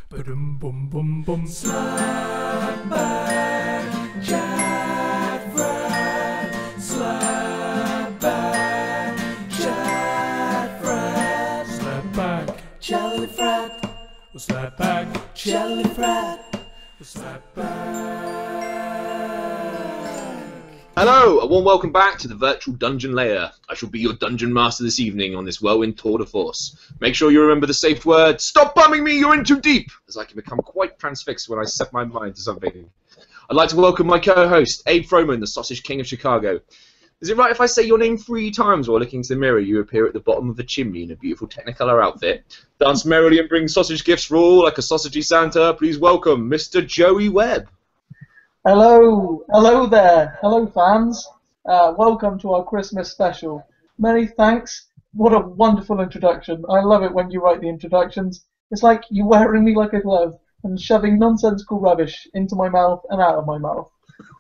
Ba-dum bum bum bum. Slap back, chat frat. Slap back, chat frat. Slap back, jelly frat. Slap back, jelly frat. Slap back. Hello, a warm welcome back to the virtual dungeon lair. I shall be your dungeon master this evening on this whirlwind tour de force. Make sure you remember the safe word, stop bumming me, you're in too deep, as I can become quite transfixed when I set my mind to something. I'd like to welcome my co-host, Abe Froman, the Sausage King of Chicago. Is it right if I say your name 3 times while looking into the mirror you appear at the bottom of a chimney in a beautiful Technicolor outfit? Dance merrily and bring sausage gifts for all like a sausagey Santa. Please welcome Mr. Joey Webb. Hello there, hello fans. Welcome to our Christmas special. Many thanks. What a wonderful introduction. I love it when you write the introductions. It's like you wearing me like a glove and shoving nonsensical rubbish into my mouth and out of my mouth.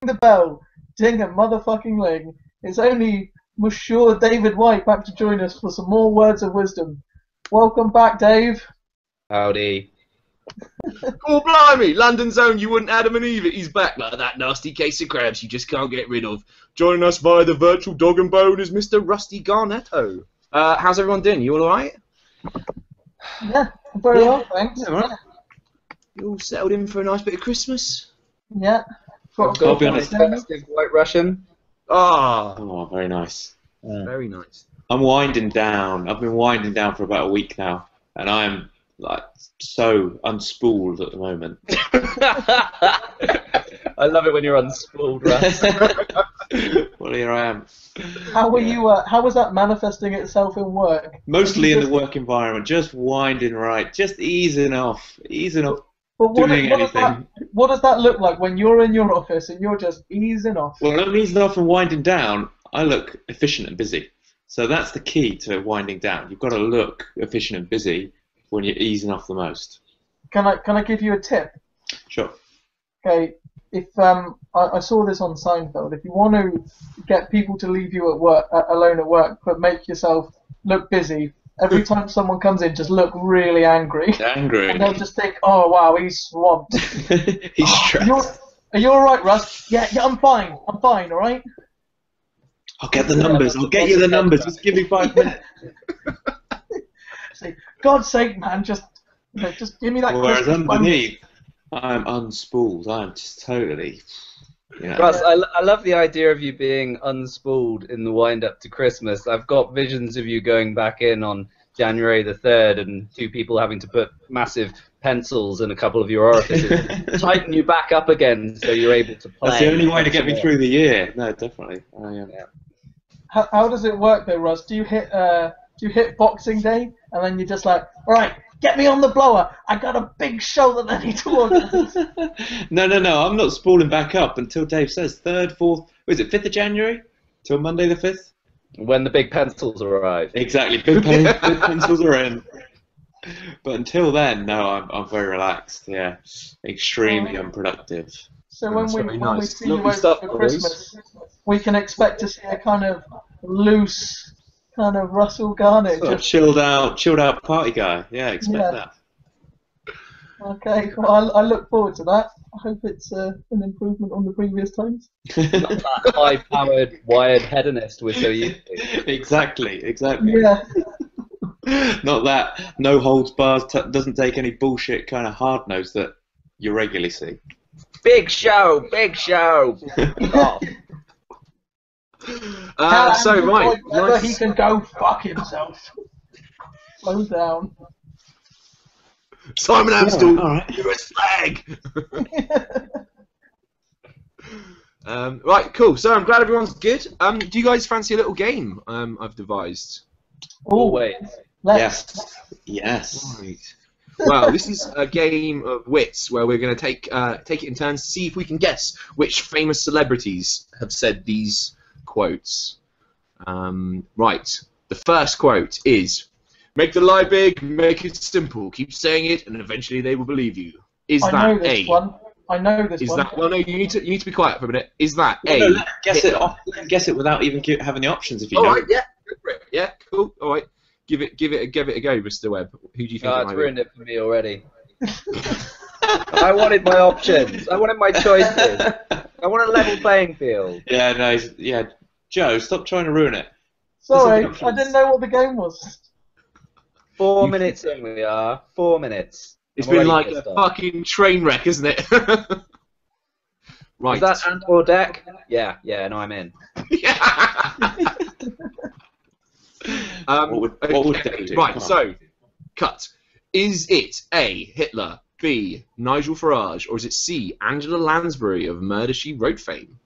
Ring the bell, ding a motherfucking ling. It's only Monsieur David White back to join us for some more words of wisdom. Welcome back, Dave. Howdy. Oh, blimey! London's own, you wouldn't Adam and Eve it. He's back like that nasty case of crabs you just can't get rid of. Joining us via the virtual dog and bone is Mr. Rusty Garnetto. How's everyone doing? You alright? Yeah, very well, thanks. Yeah, right. You all settled in for a nice bit of Christmas? Yeah. I'll be honest, festive White Russian. Ah, Oh, very nice. very nice. I'm winding down. I've been winding down for about a week now, and I'm like so unspooled at the moment. I love it when you're unspooled, Russ. Well, here I am. How were you? How was that manifesting itself in work? Mostly in the work environment, just winding right, just easing off, But doing anything. What does that look like when you're in your office and you're just easing off? Well, when I'm easing off and winding down, I look efficient and busy. So that's the key to winding down. You've got to look efficient and busy when you're easing off the most. Can I give you a tip? Sure. Okay, if I saw this on Seinfeld. If you want to get people to leave you at work alone at work, but make yourself look busy. Every time someone comes in, just look really angry. Angry. And they'll just think, oh wow, he's swamped. He's stressed. Are you alright, Russ? Yeah, I'm fine, alright? I'll get the numbers. I'll get you the numbers. Just give me 5 minutes. Say, God's sake, man, just give me that. Whereas Christmas underneath, I'm unspooled. I'm just totally. Russ, I love the idea of you being unspooled in the wind-up to Christmas. I've got visions of you going back in on January the 3rd and 2 people having to put massive pencils in a couple of your orifices and tighten you back up again so you're able to play. That's the only way to get me through the year. No, definitely. Yeah. How does it work though, Russ? Do you hit Boxing Day and then you're just like, all right, get me on the blower. I got a big show that I need to organise. No. I'm not spooling back up until Dave says 3rd, 4th. Was it 5th of January? Till Monday the 5th? When the big pencils arrive. Exactly. Big pencils are in. But until then, no, I'm very relaxed. Yeah, extremely unproductive. So when we see you Lovely over stuff, for boys. Christmas, we can expect to see a kind of loose, kind of Russell Garnett. Sort of chilled out party guy. Yeah, expect that. Okay, well, I look forward to that. I hope it's an improvement on the previous times. Not that high-powered, wired hedonist we're so used to. Exactly. Yeah. Not that no holds bars, doesn't take any bullshit kind of hard nose that you regularly see. Big show! Oh. So right, Whether he can go fuck himself. Slow down. Simon Amstel, Yeah, all right. you're a slag. Right, cool. So I'm glad everyone's good. Do you guys fancy a little game I've devised? Always. Yes. Right. Well, this is a game of wits where we're going to take it in turns to see if we can guess which famous celebrities have said these quotes. Right. The first quote is, "Make the lie big, make it simple. Keep saying it, and eventually they will believe you." Is I that know this A? one. I know this Is one. that? Well, no. You need to be quiet for a minute. Is that A? No, guess it. Guess it without even having the options if you All know. right. Yeah. Go for it. Yeah. Cool. All right. Give it a go, Mr. Webb. Who do you think? Oh, it's ruined it for me already. I wanted my options. I wanted my choices. I want a level playing field. Yeah, no, Joe, stop trying to ruin it. Sorry, There's I didn't know what the game was. 4 minutes in we are. 4 minutes. It's I'm been already like a pissed off. fucking train wreck, isn't it? Right. Is that ant or deck? Yeah, no, I'm in. What would okay, Deck do? right, Come on. so, cut. Is it A, Hitler, B, Nigel Farage, or is it C, Angela Lansbury of Murder, She Wrote fame?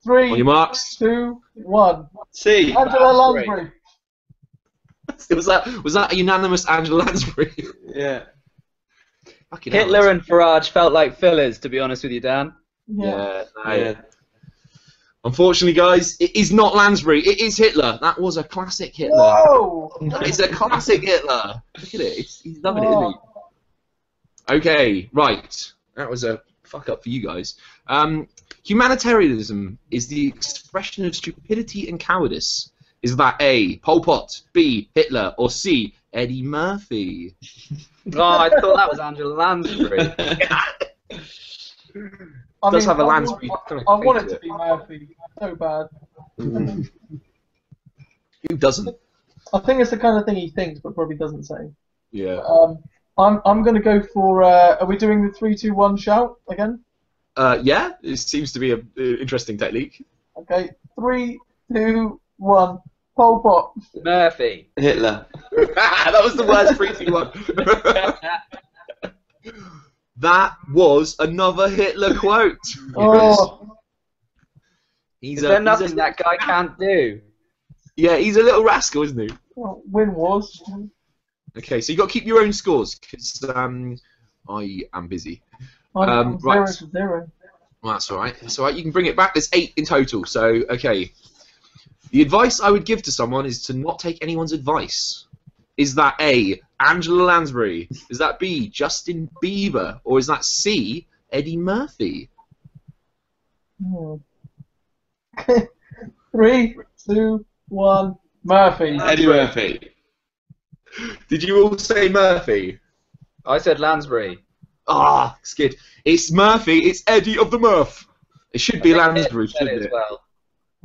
3, On your marks. 2, 1. See, Angela Lansbury. Was that a unanimous Angela Lansbury? yeah. Fucking hell, Hitler and Farage felt like fillers, to be honest with you, Dan. Yeah. Yeah. Unfortunately, guys, it is not Lansbury. It is Hitler. That was a classic Hitler. Whoa! It's a classic Hitler. Look at it. He's loving it, isn't he? Okay, right. That was a fuck up for you guys. Humanitarianism is the expression of stupidity and cowardice. Is that A, Pol Pot, B, Hitler, or C, Eddie Murphy? Oh, I thought that was Angela Lansbury. I Does mean, have a I Lansbury want- kind of I want thing it to to be Murphy. So bad. Who doesn't? I think it's the kind of thing he thinks, but probably doesn't say. Yeah. I'm going to go for. Are we doing the 3, 2, 1 shout again? Yeah, it seems to be an interesting technique. Okay. 3, 2, 1. Pol Pot. Murphy. Hitler. That was the worst 3-2 one. That was another Hitler quote. Oh, He's Is there nothing that guy can't do? Yeah, he's a little rascal, isn't he? well, win wars. Okay, so you got to keep your own scores because I am busy. I'm right. 0 to 0. Well, that's all right. That's all right. You can bring it back. There's 8 in total. So okay. The advice I would give to someone is to not take anyone's advice. Is that A, Angela Lansbury? Is that B, Justin Bieber? Or is that C, Eddie Murphy? 3, 2, 1. Murphy. Eddie Murphy. Did you all say Murphy? I said Lansbury. Ah, skid. It's Murphy. It's Eddie of the Murph. It should be I think Lansbury, Hitler said shouldn't it as it? well.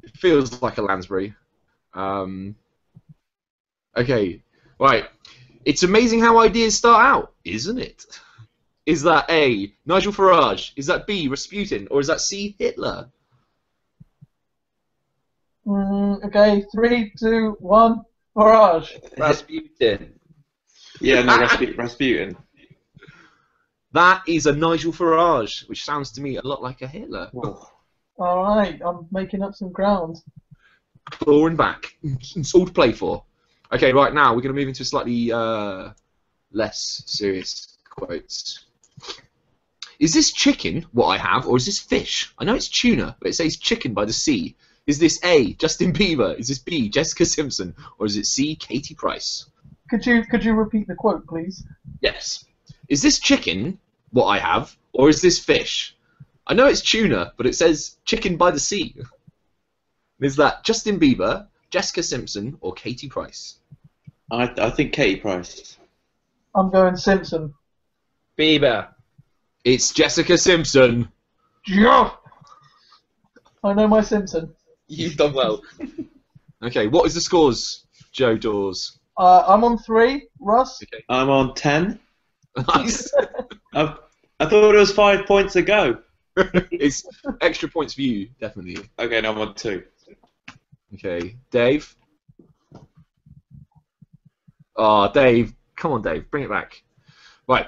It feels like a Lansbury. Okay, right. It's amazing how ideas start out, isn't it? Is that A, Nigel Farage? Is that B, Rasputin? Or is that C, Hitler? Okay. 3, 2, 1. Farage. Rasputin. Yeah, no, Rasputin. That is a Nigel Farage, which sounds to me a lot like a Hitler. Oh. All right. I'm making up some ground. Clawing back. It's all to play for. Okay, right now we're going to move into slightly less serious quotes. Is this chicken what I have, or is this fish? I know it's tuna, but it says chicken by the sea. Is this A, Justin Bieber? Is this B, Jessica Simpson? Or is it C, Katie Price? Could you repeat the quote, please? Yes. Is this chicken what I have, or is this fish? I know it's tuna, but it says chicken by the sea. Is that Justin Bieber, Jessica Simpson, or Katie Price? I think Katie Price. I'm going Simpson. Bieber. It's Jessica Simpson. Yeah. I know my Simpson. You've done well. Okay, what is the scores, Joe Dawes? I'm on 3. Russ. Okay. I'm on 10. Nice. I thought it was 5 points ago. It's extra points for you, definitely. Okay, now I'm on 2. Okay, Dave. Oh, Dave. Come on, Dave. Bring it back. Right.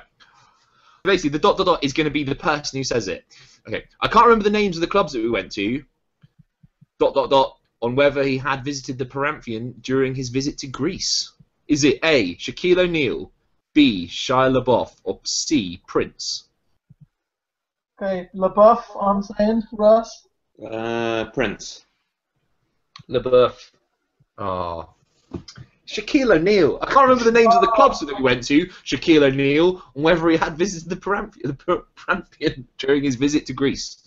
Basically, the ... is going to be the person who says it. Okay. I can't remember the names of the clubs that we went to. ... on whether he had visited the Paramphian during his visit to Greece. Is it A, Shaquille O'Neal, B, Shia LaBeouf, or C, Prince? Okay, LaBeouf, I'm saying. Russ. Prince. LaBeouf. Oh. Shaquille O'Neal. I can't remember the names of the clubs that we went to. Shaquille O'Neal, and whether he had visited the Paramphian during his visit to Greece.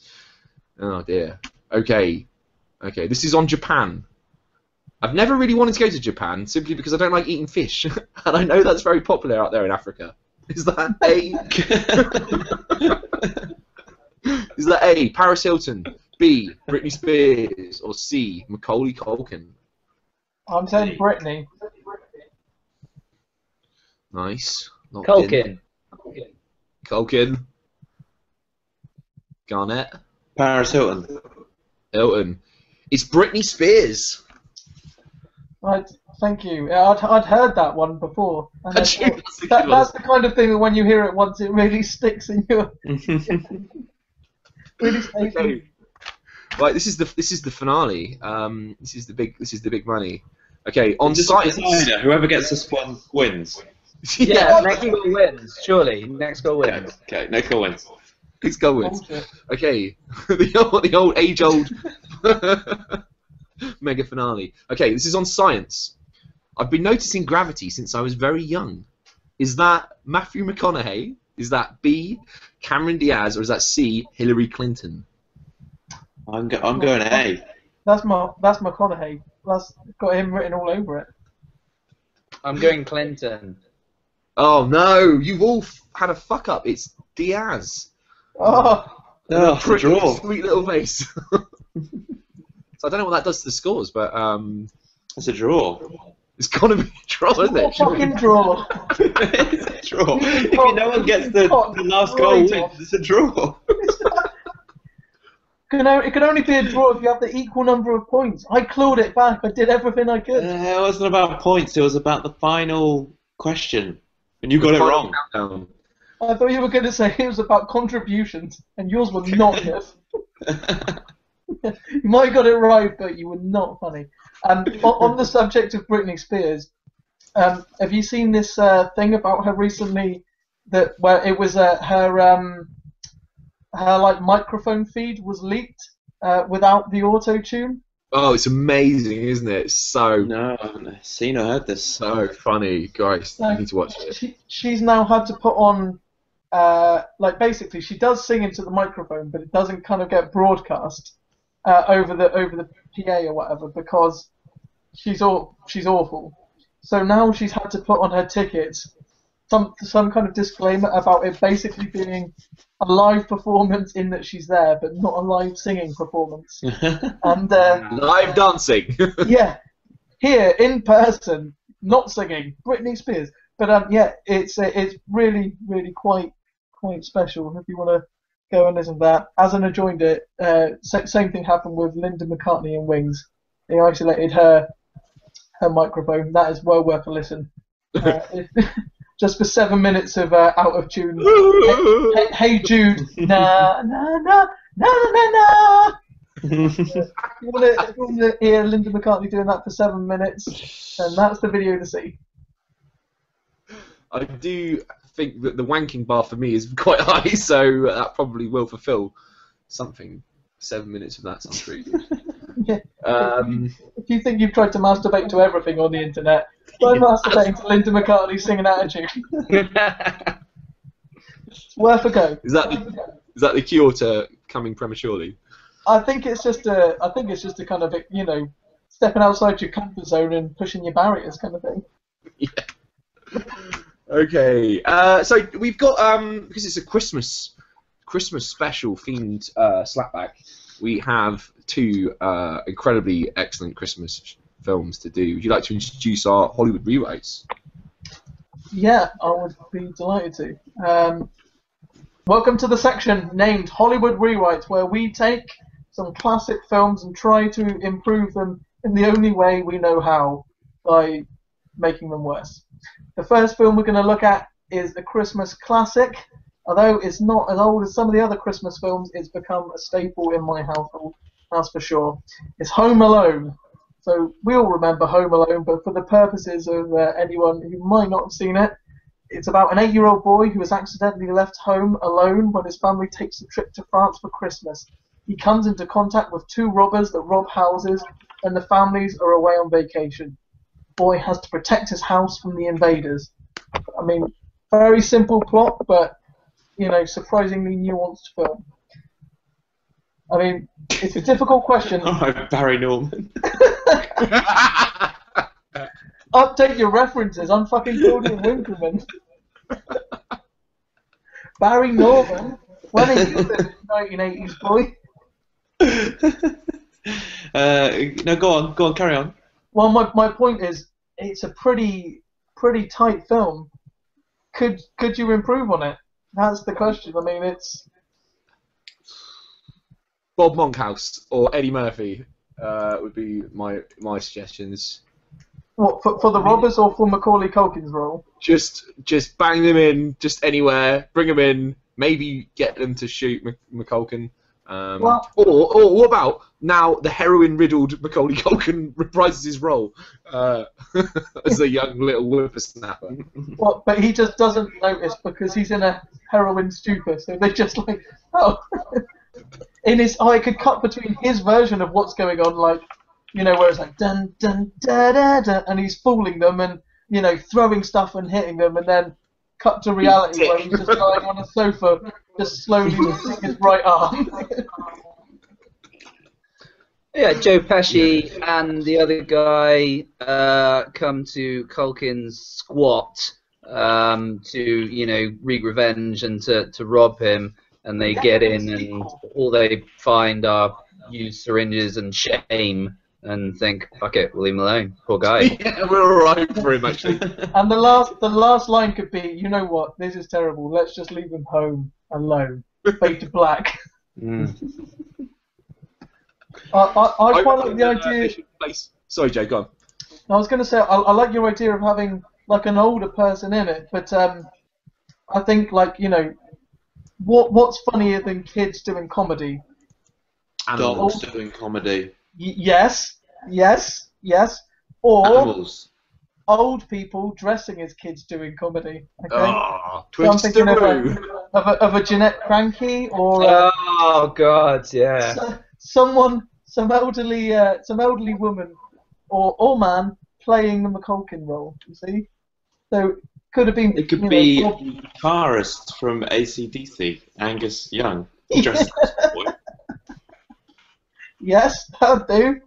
Oh dear. Okay. Okay, this is on Japan. I've never really wanted to go to Japan simply because I don't like eating fish, and I know that's very popular out there in Africa. Is that A? Is that A, Paris Hilton, B, Britney Spears, or C, Macaulay Culkin? I'm saying Britney. Nice. Locked in. Culkin. Culkin. Garnett. Paris Hilton. Hilton. It's Britney Spears. Right, thank you. Yeah, I'd heard that one before. And Had I you? thought- that's the kind of thing that when you hear it once, it really sticks in your. Really stays in Okay. Right, this is the finale. This is the big money. Okay, on Just science. decider, whoever gets this one wins. Yeah, next goal wins. Surely, next goal Okay, wins. okay, next goal wins. Let's go with. Bullshit. Okay, the old age-old mega finale. Okay, this is on science. I've been noticing gravity since I was very young. Is that Matthew McConaughey? Is that B, Cameron Diaz, or is that C, Hillary Clinton? I'm going A. That's McConaughey. That's got him written all over it. I'm going Clinton. Oh no, you've all had a fuck up. It's Diaz. Oh, Oh, it's a Pretty draw. sweet little face. So I don't know what that does to the scores, but It's a draw. it's gotta be a draw, isn't what a it? fucking draw. It's a draw. If no one gets the last goal wins, it's a draw. It can only be a draw if you have the equal number of points. I clawed it back. I did everything I could. It wasn't about points, it was about the final question. And you got it wrong. Countdown. I thought you were going to say it was about contributions, and yours were not enough. You might have got it right, but you were not funny. On the subject of Britney Spears, have you seen this thing about her recently? Where it was her like microphone feed was leaked without the auto tune. Oh, it's amazing, isn't it? It's so No, I haven't seen or heard this. so funny, guys. You need to watch it. She's now had to put on like basically she does sing into the microphone, but it doesn't kind of get broadcast over the PA or whatever because she's awful. So now she's had to put on her tickets some kind of disclaimer about it basically being a live performance in that she's there, but not a live singing performance. And Live dancing. yeah, here in person, not singing, Britney Spears. But yeah, it's really quite special. If you want to go and listen to that, as I joined it, same thing happened with Linda McCartney in Wings. They isolated her microphone. That is well worth a listen. Just for 7 minutes of out of tune. Hey Jude, na na na na na na. If you want to hear Linda McCartney doing that for 7 minutes, then that's the video to see. I do think that the wanking bar for me is quite high, so that probably will fulfill something. 7 minutes of that sounds pretty good. Yeah. Um, If you think you've tried to masturbate to everything on the internet, try masturbating to Linda McCartney singing Attitude. It's worth a go. is that the cure to coming prematurely? I think it's just a kind of, you know, stepping outside your comfort zone and pushing your barriers kind of thing. Yeah. Okay. So we've got because it's a Christmas special themed slapback. We have two incredibly excellent Christmas films to do. Would you like to introduce our Hollywood rewrites? Yeah, I would be delighted to. Welcome to the section named Hollywood Rewrites, where we take some classic films and try to improve them in the only way we know how, by making them worse. The first film we're going to look at is a Christmas classic. Although it's not as old as some of the other Christmas films, it's become a staple in my household, that's for sure. It's Home Alone. So we all remember Home Alone, but for the purposes of anyone who might not have seen it, it's about an 8-year-old boy who has accidentally left home alone when his family takes a trip to France for Christmas. He comes into contact with two robbers that rob houses, and the families are away on vacation. The boy has to protect his house from the invaders. I mean, very simple plot, but, you know, surprisingly nuanced film. I mean, it's a difficult question. Alright, Barry Norman. Update your references. I'm fucking Gordon Winkleman. Barry Norman? When are you living, 1980s boy? No, go on, carry on. Well, my point is, it's a pretty tight film. Could you improve on it? That's the question. I mean, it's Bob Monkhouse or Eddie Murphy would be my suggestions. what for the robbers or for Macaulay Culkin's role? Just bang them in, just anywhere. Bring them in. Maybe get them to shoot McCulkin. Well- or what about now the heroin-riddled Macaulay Culkin reprises his role as a young little whippersnapper? Well, but he just doesn't notice because he's in a heroin stupor. So they're just like, oh. In his, I could cut between his version of what's going on, like, where it's like dun dun da da da, and he's fooling them and throwing stuff and hitting them, and then cut to reality where he's just lying on a sofa, just slowly lifting his right arm. Yeah, Joe Pesci and the other guy come to Culkin's squat to wreak revenge and to rob him, and they get in and all they find are used syringes and shame and think, fuck it, we'll leave him alone. Poor guy. Yeah, we're alright for him actually. And the last line could be, you know what, this is terrible, let's just leave him home alone. Fade to black. Mm. I quite like the idea. Sorry, Jay, go on. I was going to say, I like your idea of having like an older person in it, but I think what's funnier than kids doing comedy? Dogs doing comedy. Yes, or Animals. old people dressing as kids doing comedy. Okay. Oh, So I'm thinking of a Jeanette Cranky or Oh God, yeah. some elderly woman or man playing the McCulkin role. You see, so could have been. It could be guitarist from AC/DC, Angus Young. Dressed as a boy. Yes, that'd do.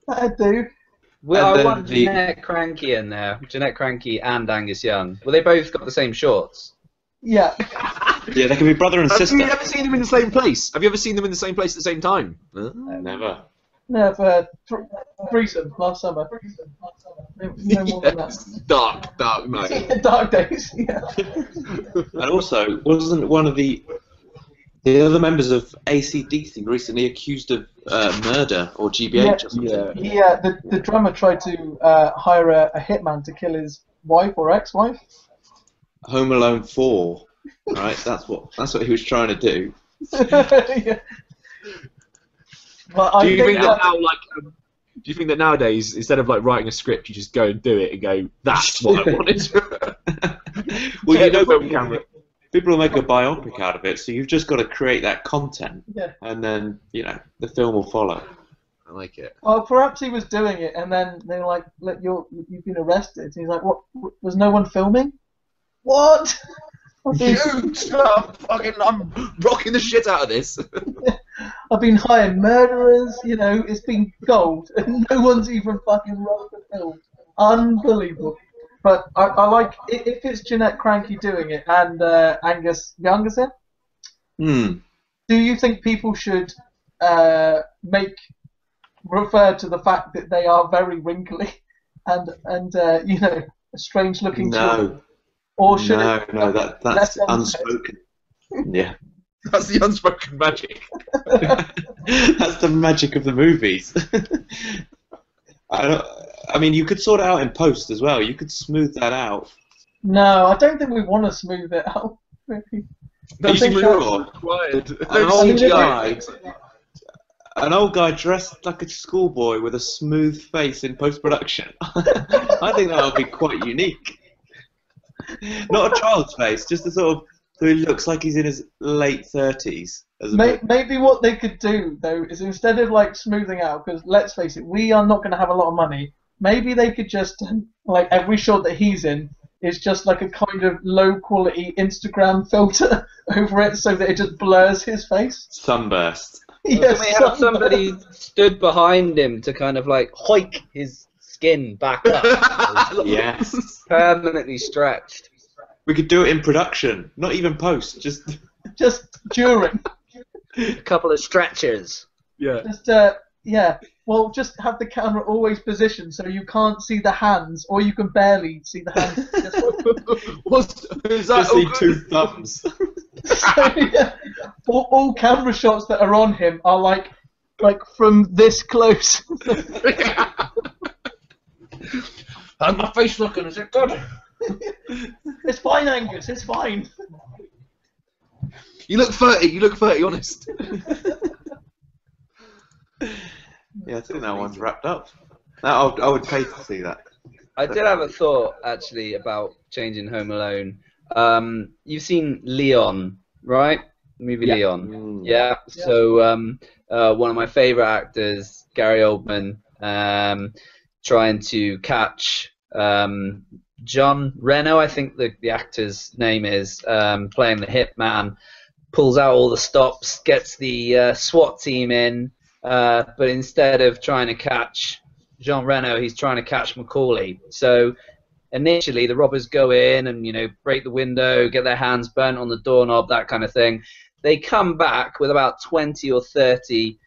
That'd do. Well, And I then want the- Jeanette Cranky in there. Jeanette Cranky and Angus Young. Well, they both got the same shorts. Yeah. Yeah, they can be brother and Have sister. you ever seen them in the same place? Have you ever seen them in the same place at the same time? Never. No, for threesome last summer. No more than Yes. Dark night. that. Dark days. Yeah. And also, wasn't one of the other members of AC/DC recently accused of murder or GBH or something? Yeah. The drummer tried to hire a hitman to kill his wife or ex-wife. Home Alone 4. Right, that's what he was trying to do. Yeah. But Do you think that now, do you think that nowadays, instead of like writing a script, you just go and do it and go, "That's what I wanted." Well, Get the film camera. people will make a biopic out of it, so you've just got to create that content, Yeah. and then the film will follow. I like it. Well, perhaps he was doing it, and then they were like, "Look, you've been arrested." And he's like, "What? Was no one filming? What?" Shoot! I'm rocking the shit out of this. I've been hiring murderers. It's been gold, and no one's even fucking wrote the film. Unbelievable. But I like if it's Jeanette Cranky doing it and Angus Young is in. Do you think people should refer to the fact that they are very wrinkly and a strange looking children? No, Or should no, that's less unspoken. Yeah, That's the unspoken magic. that's the magic of the movies. I mean, you could sort it out in post as well. You could smooth that out. No, I don't think we want to smooth it out. Really. No, I think sure. Required. An No old CGI. An old guy dressed like a schoolboy with a smooth face in post-production. I think that would be quite unique. Not a child's face, just a sort of so he looks like he's in his late 30s. Maybe what they could do though is instead of like smoothing out, because let's face it, we are not going to have a lot of money. Maybe they could just like every shot that he's in is just like a kind of low quality Instagram filter over it, so that it just blurs his face. Sunburst. Yes, Can we have somebody stood behind him to kind of like hike his skin back up? Yes. Permanently stretched. We could do it in production, not even post. Just during. A couple of stretchers. Yeah. Just yeah. Well, just have the camera always positioned so you can't see the hands, or you can barely see the hands. Is that just see two thumbs. So, yeah, all camera shots that are on him are like from this close. How's my face looking? Is it good? It's fine, Angus. It's fine. You look 30. You look 30. Honest. Yeah, I think that one's wrapped up. I would pay to see that. I did have a thought actually about changing Home Alone. You've seen Leon, right? The movie Leon. Mm. Yeah. So one of my favorite actors, Gary Oldman, trying to catch John Reno, I think the actor's name is, playing the hitman, pulls out all the stops, gets the SWAT team in, but instead of trying to catch Jean Reno, he's trying to catch Macaulay. So initially the robbers go in and, you know, break the window, get their hands burnt on the doorknob, that kind of thing. They come back with about 20 or 30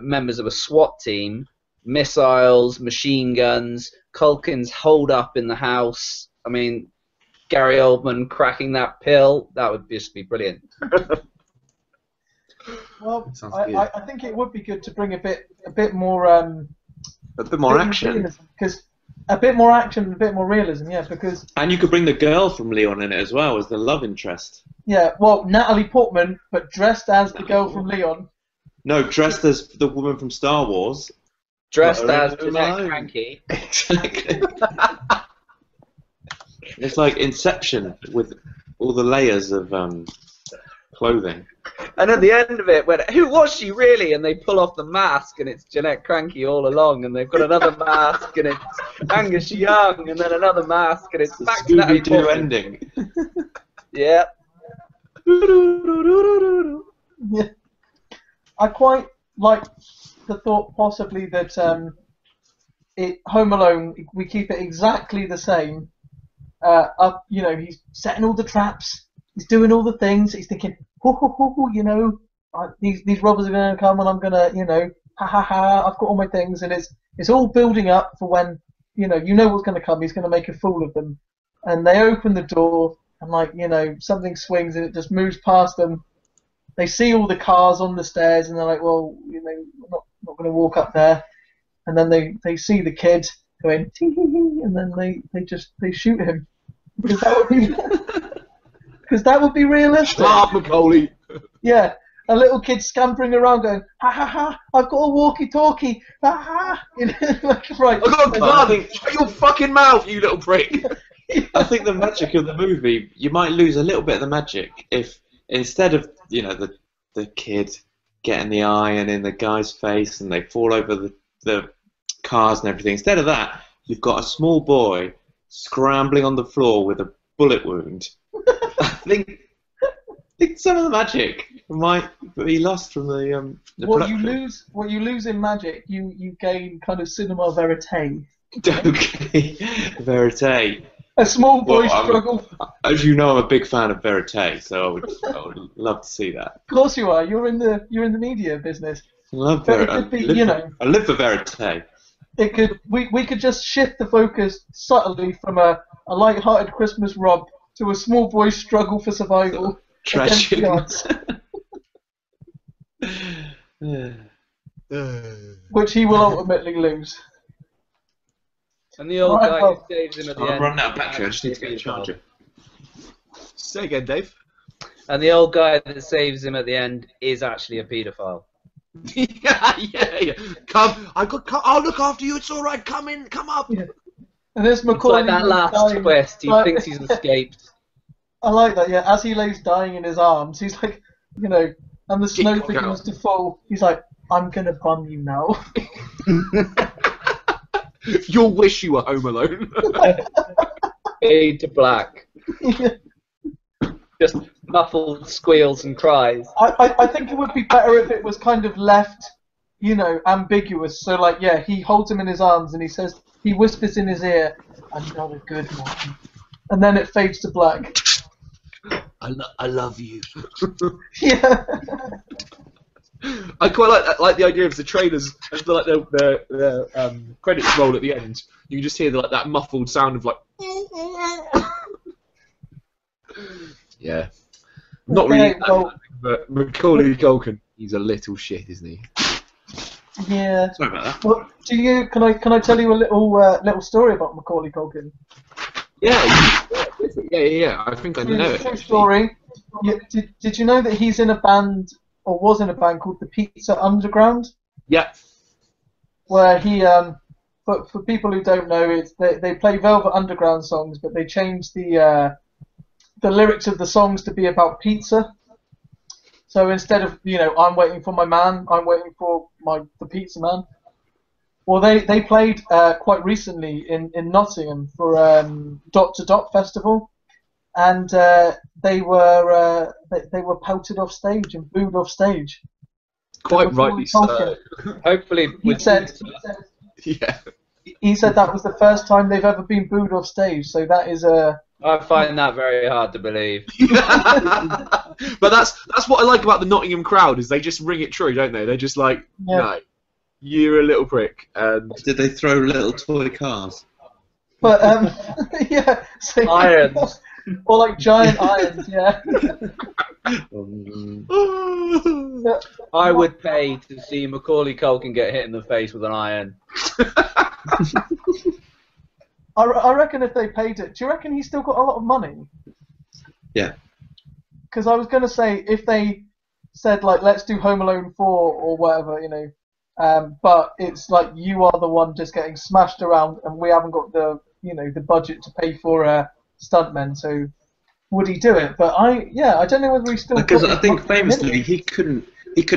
members of a SWAT team, missiles, machine guns, Culkin's holed up in the house. I mean, Gary Oldman cracking that pill, that would just be brilliant. Well, Sounds I think it would be good to bring a bit more action. Because a bit more action and a bit more realism, yeah. Because And you could bring the girl from Leon in it as well as the love interest. yeah, well, Natalie Portman, but dressed as the girl from Leon. No, dressed as the woman from Star Wars. Dressed as Home Jeanette Alone. Cranky. Exactly. It's like Inception with all the layers of clothing. And at the end of it, who was she really? And they pull off the mask, and it's Jeanette Cranky all along, and they've got another mask, and it's Angus Young, and then another mask, and it's The back to Natalie Scooby-Doo Portman. ending. Yeah. Yeah. I quite like the thought possibly that Home Alone, we keep it exactly the same. You know, he's setting all the traps, he's doing all the things, he's thinking, you know, these robbers are going to come and I'm going to, you know, ha ha ha, I've got all my things, and it's all building up for when, you know what's going to come, he's going to make a fool of them. And they open the door, and like, you know, something swings and it just moves past them. They see all the cars on the stairs, and they're like, well, you know, we're not going to walk up there. And then they see the kid going, and then they shoot him. Because that would be realistic. Stop, Macaulay. Yeah, a little kid scampering around going, ha ha ha, I've got a walkie-talkie, ha ha. You know, like, right. I got a gun. Shut your fucking mouth, you little prick. I think the magic of the movie, you might lose a little bit of the magic if instead of, you know, the kid getting the iron in the guy's face and they fall over the cars and everything, instead of that, you've got a small boy scrambling on the floor with a bullet wound. I think some of the magic might be lost from the production. What you lose in magic, you gain kind of cinema verite. Okay, verite. A small boy Well, struggle. As you know, I'm a big fan of verite, so I would love to see that. Of course you are. You're in the media business. I love But it verite. could be, you know, I live for verite. it could we could just shift the focus subtly from a light-hearted Christmas romp to a small boy's struggle for survival against Tragic. the odds, which he will ultimately lose. And the old Right, guy well, who saves him at the I've end. run out of battery. I just need to get a charger. Say again, Dave. And the old guy that saves him at the end is actually a paedophile. yeah. Come, I'll look after you. It's all right. Come in. Come up. Yeah. And there's It's Macaulay like that last dying. twist. He Like- thinks he's escaped. I like that, yeah. As he lays dying in his arms, he's like, you know, and the snow Get begins out. to fall. He's like, I'm gonna bum you now. You'll wish you were home alone. Fade to black. Just muffled squeals and cries. I think it would be better if it was kind of left, you know, ambiguous. So like, yeah, he holds him in his arms and he whispers in his ear, "I'm not a good one," and then it fades to black. I love you. Yeah. I quite like the idea of the trailers, and the credits roll at the end. You can just hear that muffled sound of like. Yeah. Not Okay, really, well, but Macaulay Culkin, he's a little shit, isn't he? yeah. Sorry about that. Well, can I tell you a little story about Macaulay Culkin? Yeah. I think I know it. True story. Yeah, did you know that he's in a band, or was in a band called the Pizza Underground? Yeah. Where he, for people who don't know, they play Velvet Underground songs, but they changed the lyrics of the songs to be about pizza. So instead of, I'm waiting for my man, I'm waiting for the pizza man. Well, they played quite recently in Nottingham for Dot to Dot Festival, and they were pouted off stage and booed off stage. Quite rightly so. Hopefully, He said Yeah. he said that was the first time they've ever been booed off stage. So that is a. I find that very hard to believe. But that's what I like about the Nottingham crowd, is they just ring it true, don't they? They're just like, Yeah. no, you're a little prick. And Did they throw little toy cars? But yeah, so, Irons. or like giant irons, yeah. I would pay to see Macaulay Culkin get hit in the face with an iron. I reckon if they paid it, do you reckon he's still got a lot of money? Yeah. Because I was going to say, if they said, like, let's do Home Alone 4 or whatever, but it's like you are the one just getting smashed around and we haven't got the budget to pay for stuntmen, so would he do it? But I don't know whether he still. Because I think famously he couldn't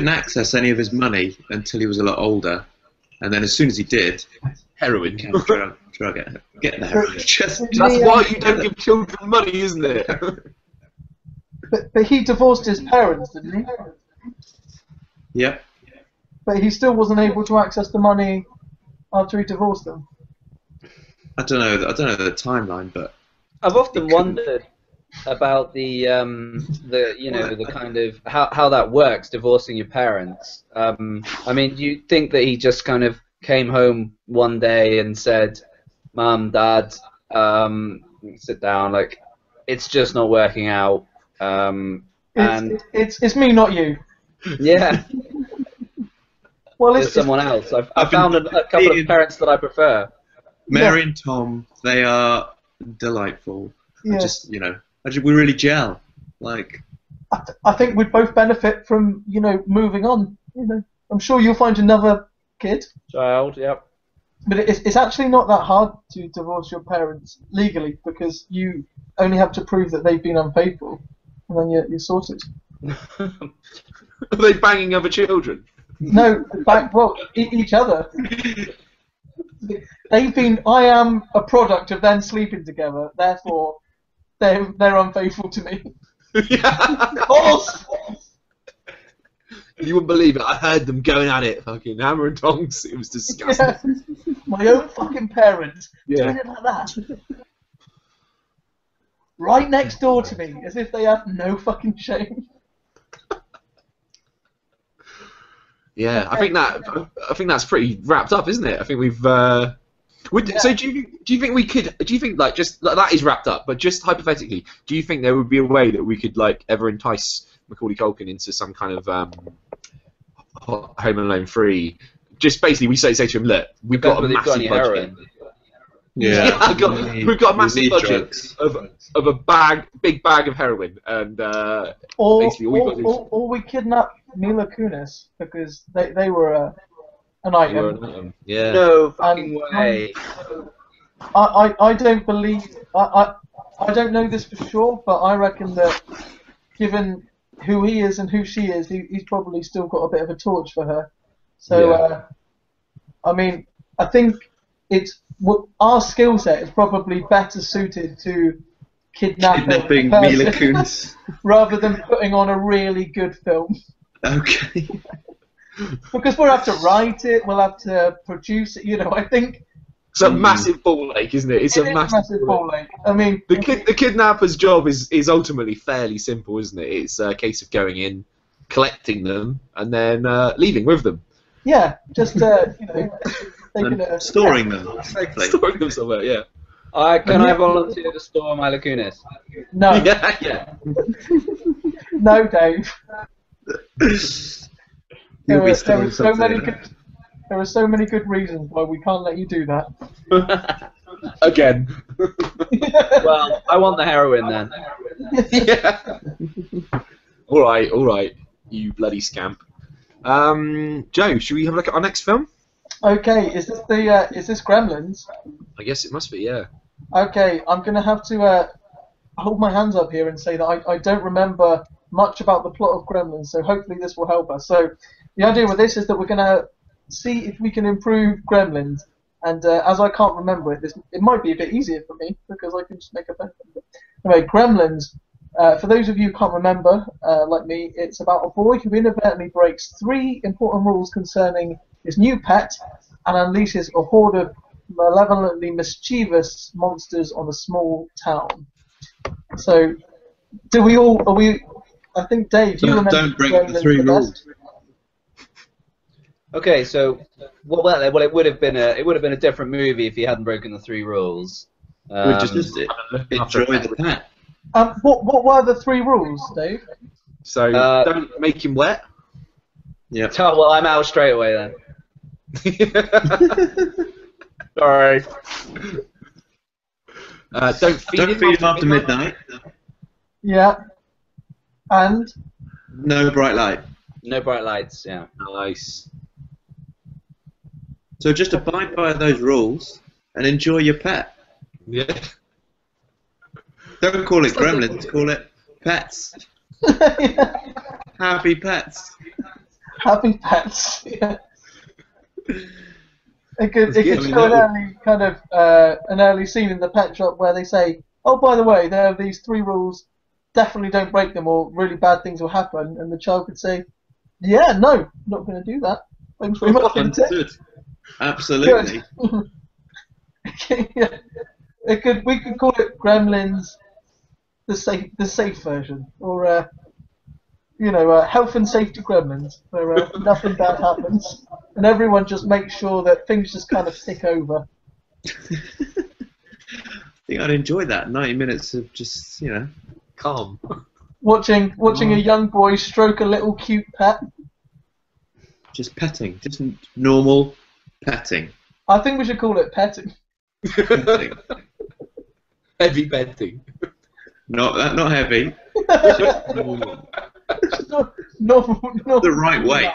access any of his money until he was a lot older, and then as soon as he did, heroin. drug it, get the heroin. Just That's why you don't give children money, isn't it? But he divorced his parents, didn't he? yeah. But he still wasn't able to access the money after he divorced them. I don't know the timeline, but I've often wondered about the kind of how that works, divorcing your parents. I mean, do you think that he just kind of came home one day and said, "Mum, Dad, sit down. Like, it's just not working out." And It's me, not you. yeah, Well, it's someone else. I've found a couple of parents that I prefer. Mary and Tom, they are delightful. Yeah. We really gel. Like, I think we'd both benefit from moving on. I'm sure you'll find another kid. Child, yep. But it's actually not that hard to divorce your parents legally, because you only have to prove that they've been unfaithful, and then you're sorted. Are they banging other children? No, each other. I am a product of them sleeping together, therefore they're unfaithful to me. Yeah. Of course. You wouldn't believe it. I heard them going at it, fucking hammer and tongs. It was disgusting. Yeah. My own fucking parents doing it like that. Right next door to me, as if they have no fucking shame. Yeah, I think that's pretty wrapped up, isn't it? I think we've. So do you think we could? Do you think just that is wrapped up? But just hypothetically, do you think there would be a way that we could ever entice Macaulay Culkin into some kind of Home Alone 3? Just basically, we say to him, look, we've got a massive budget. yeah, we've got a massive budget of a big bag of heroin, and basically all we've got to do is. Or we kidnap Mila Kunis, because they were an item. Yeah. No fucking way. I don't believe. I don't know this for sure, but I reckon that given who he is and who she is, he's probably still got a bit of a torch for her. So, I mean, I think our skill set is probably better suited to kidnapping Mila Kunis rather than putting on a really good film. Okay. Because we'll have to write it, we'll have to produce it. I think It's a massive ball lake, isn't it? It's It a is massive ball lake. I mean, The kidnapper's job is ultimately fairly simple, isn't it? It's a case of going in, collecting them, and then leaving with them. yeah, just taking And storing them safely. Storing them somewhere, yeah. Can I volunteer to store my lacunas? No, Yeah. no, Dave. You'll be There storing are so many something. good. There are so many good reasons why we can't let you do that. Again. Well, I want the heroin then. Yeah. All right, you bloody scamp. Joe, should we have a look at our next film? Okay, is this Gremlins? I guess it must be, yeah. Okay, I'm gonna have to hold my hands up here and say that I don't remember much about the plot of Gremlins, so hopefully this will help us. So the idea with this is that we're gonna see if we can improve Gremlins, and as I can't remember it, it might be a bit easier for me because I can just make a better. Anyway, Gremlins. For those of you who can't remember, like me, it's about a boy who inadvertently breaks 3 important rules concerning his new pet and unleashes a horde of malevolently mischievous monsters on a small town. So, I think, Dave, you remember Don't break Gremlins the 3 the rules. best. Okay, so well, it would have been a different movie if he hadn't broken the 3 rules. We'll just enjoy the pet. What were the 3 rules, Dave? So don't make him wet. Yeah. Oh, well, I'm out straight away then. Sorry. Don't feed Don't feed him after midnight. Yeah. And No bright light. No bright lights, yeah. Nice. So just abide by those rules and enjoy your pet. Yeah. Don't call it Gremlins, call it pets. Happy pets. happy pets. Yeah. It could good. show an early scene in the pet shop where they say, "Oh, by the way, there are these 3 rules. Definitely don't break them, or really bad things will happen." And the child could say, "Yeah, no, not going to do that. Thanks very much." Understood. Absolutely. Yeah. We could call it Gremlins, the safe version, or health and safety Gremlins, where nothing bad happens, and everyone just makes sure that things just kind of tick over. I think I'd enjoy that. 90 minutes of just, Calm. Watching a young boy stroke a little cute pet. just petting. Just normal petting. I think we should call it petting. Petting. Heavy petting. Not heavy. Normal. The right weight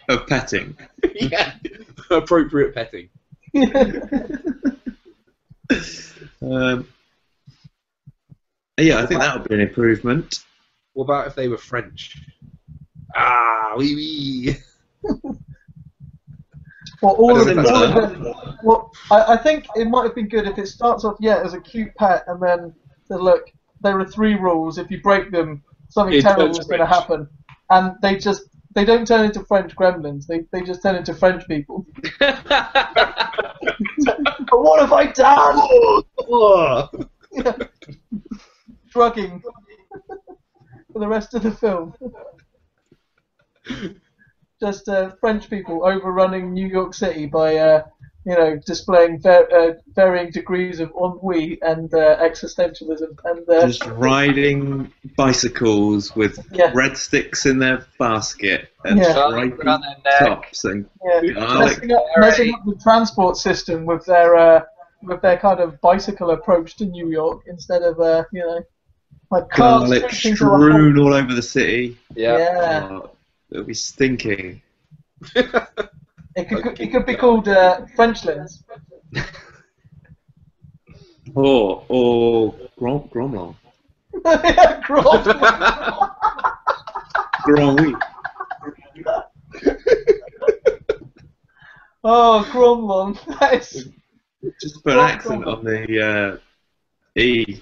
of petting. Yeah. Appropriate petting. Yeah, I think that would be an improvement. What about if they were French? Ah, oui, oui. Well, all of Similar. them. Well, I think it might have been good if it starts off, as a cute pet, and then says, look, there are 3 rules. If you break them, something It terrible turns is going to French. happen. And they don't turn into French gremlins. They just turn into French people. But what have I done? Yeah. Shrugging for the rest of the film. Just French people overrunning New York City by, displaying varying degrees of ennui and existentialism. And Just riding bicycles with Yeah. red sticks in their basket and Yeah. stripy Around their neck. tops and garlic. messing up the transport system with their kind of bicycle approach to New York instead of like cars Garlic streaking to a halt. strewn all over the city. Yeah. Oh, it'll be stinking. It could be called Frenchlands. Or Gromlon. Yeah, Gromlon. Grand Oh, Gromlon. That is. Just put an accent on the E.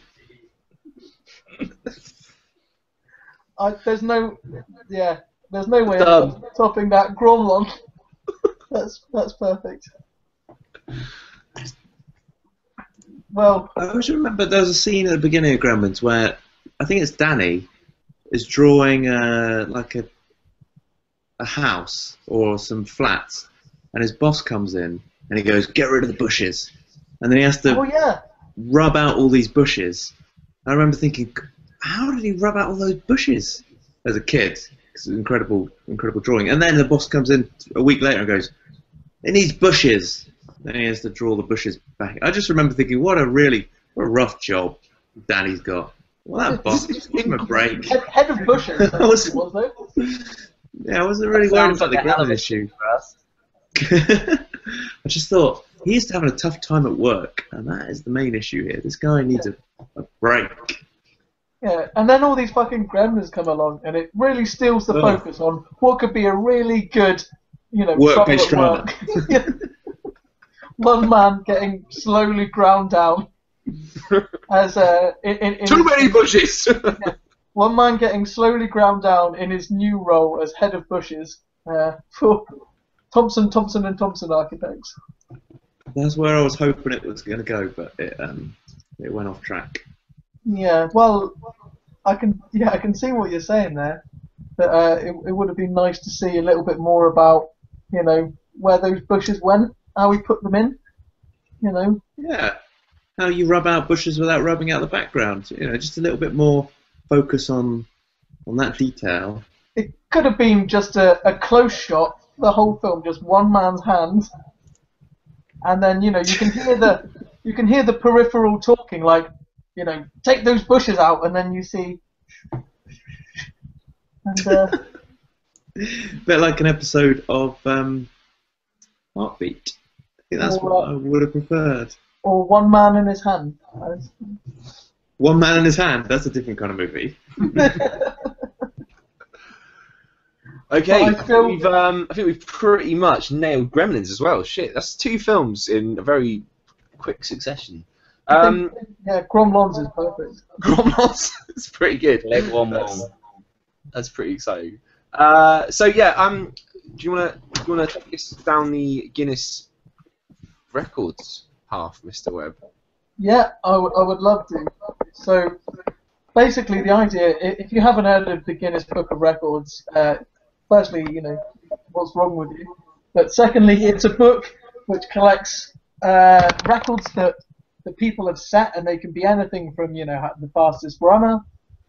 There's no way Done. of topping that Gromlon. That's perfect. Well, I always remember there was a scene at the beginning of Gremlins where I think it's Danny is drawing like a house or some flats, and his boss comes in and he goes, "Get rid of the bushes," and then he has to oh yeah. rub out all these bushes. I remember thinking, how did he rub out all those bushes as a kid? It's an incredible drawing. And then the boss comes in a week later and goes, "It needs bushes." Then he has to draw the bushes back. I just remember thinking, what a rough job Danny's got. Well, that boss, just give him a break. Head of bushes. was it? Yeah, I wasn't really worried about the Gremlin issue. I just thought, he's having a tough time at work, and that is the main issue here. This guy needs a break. Yeah, and then all these fucking gremlins come along, and it really steals the focus on what could be a really good, work-based drama. One man getting slowly ground down as too many bushes. Yeah, one man getting slowly ground down in his new role as head of bushes for Thompson and Thompson Architects. That's where I was hoping it was going to go, but it went off track. Yeah, well, I can see what you're saying there. But it would have been nice to see a little bit more about, where those bushes went, how we put them in, Yeah, how you rub out bushes without rubbing out the background. Just a little bit more focus on that detail. It could have been just a close shot, the whole film, just one man's hand, and then you can hear the peripheral talking, like, take those bushes out, and then you see, and bit like an episode of Heartbeat. I think that's what I would have preferred. Or One Man in His Hand. One Man in His Hand. That's a different kind of movie. Okay, I think we've pretty much nailed Gremlins as well. Shit, that's 2 films in a very quick succession. Yeah, Gromlon's is perfect. Gromlon's is pretty good. That's pretty exciting. So yeah, do you wanna take us down the Guinness records path, Mr. Webb? Yeah, I would love to. So basically, the idea, if you haven't heard of the Guinness Book of Records, firstly, what's wrong with you? But secondly, it's a book which collects records that people have set, and they can be anything from the fastest runner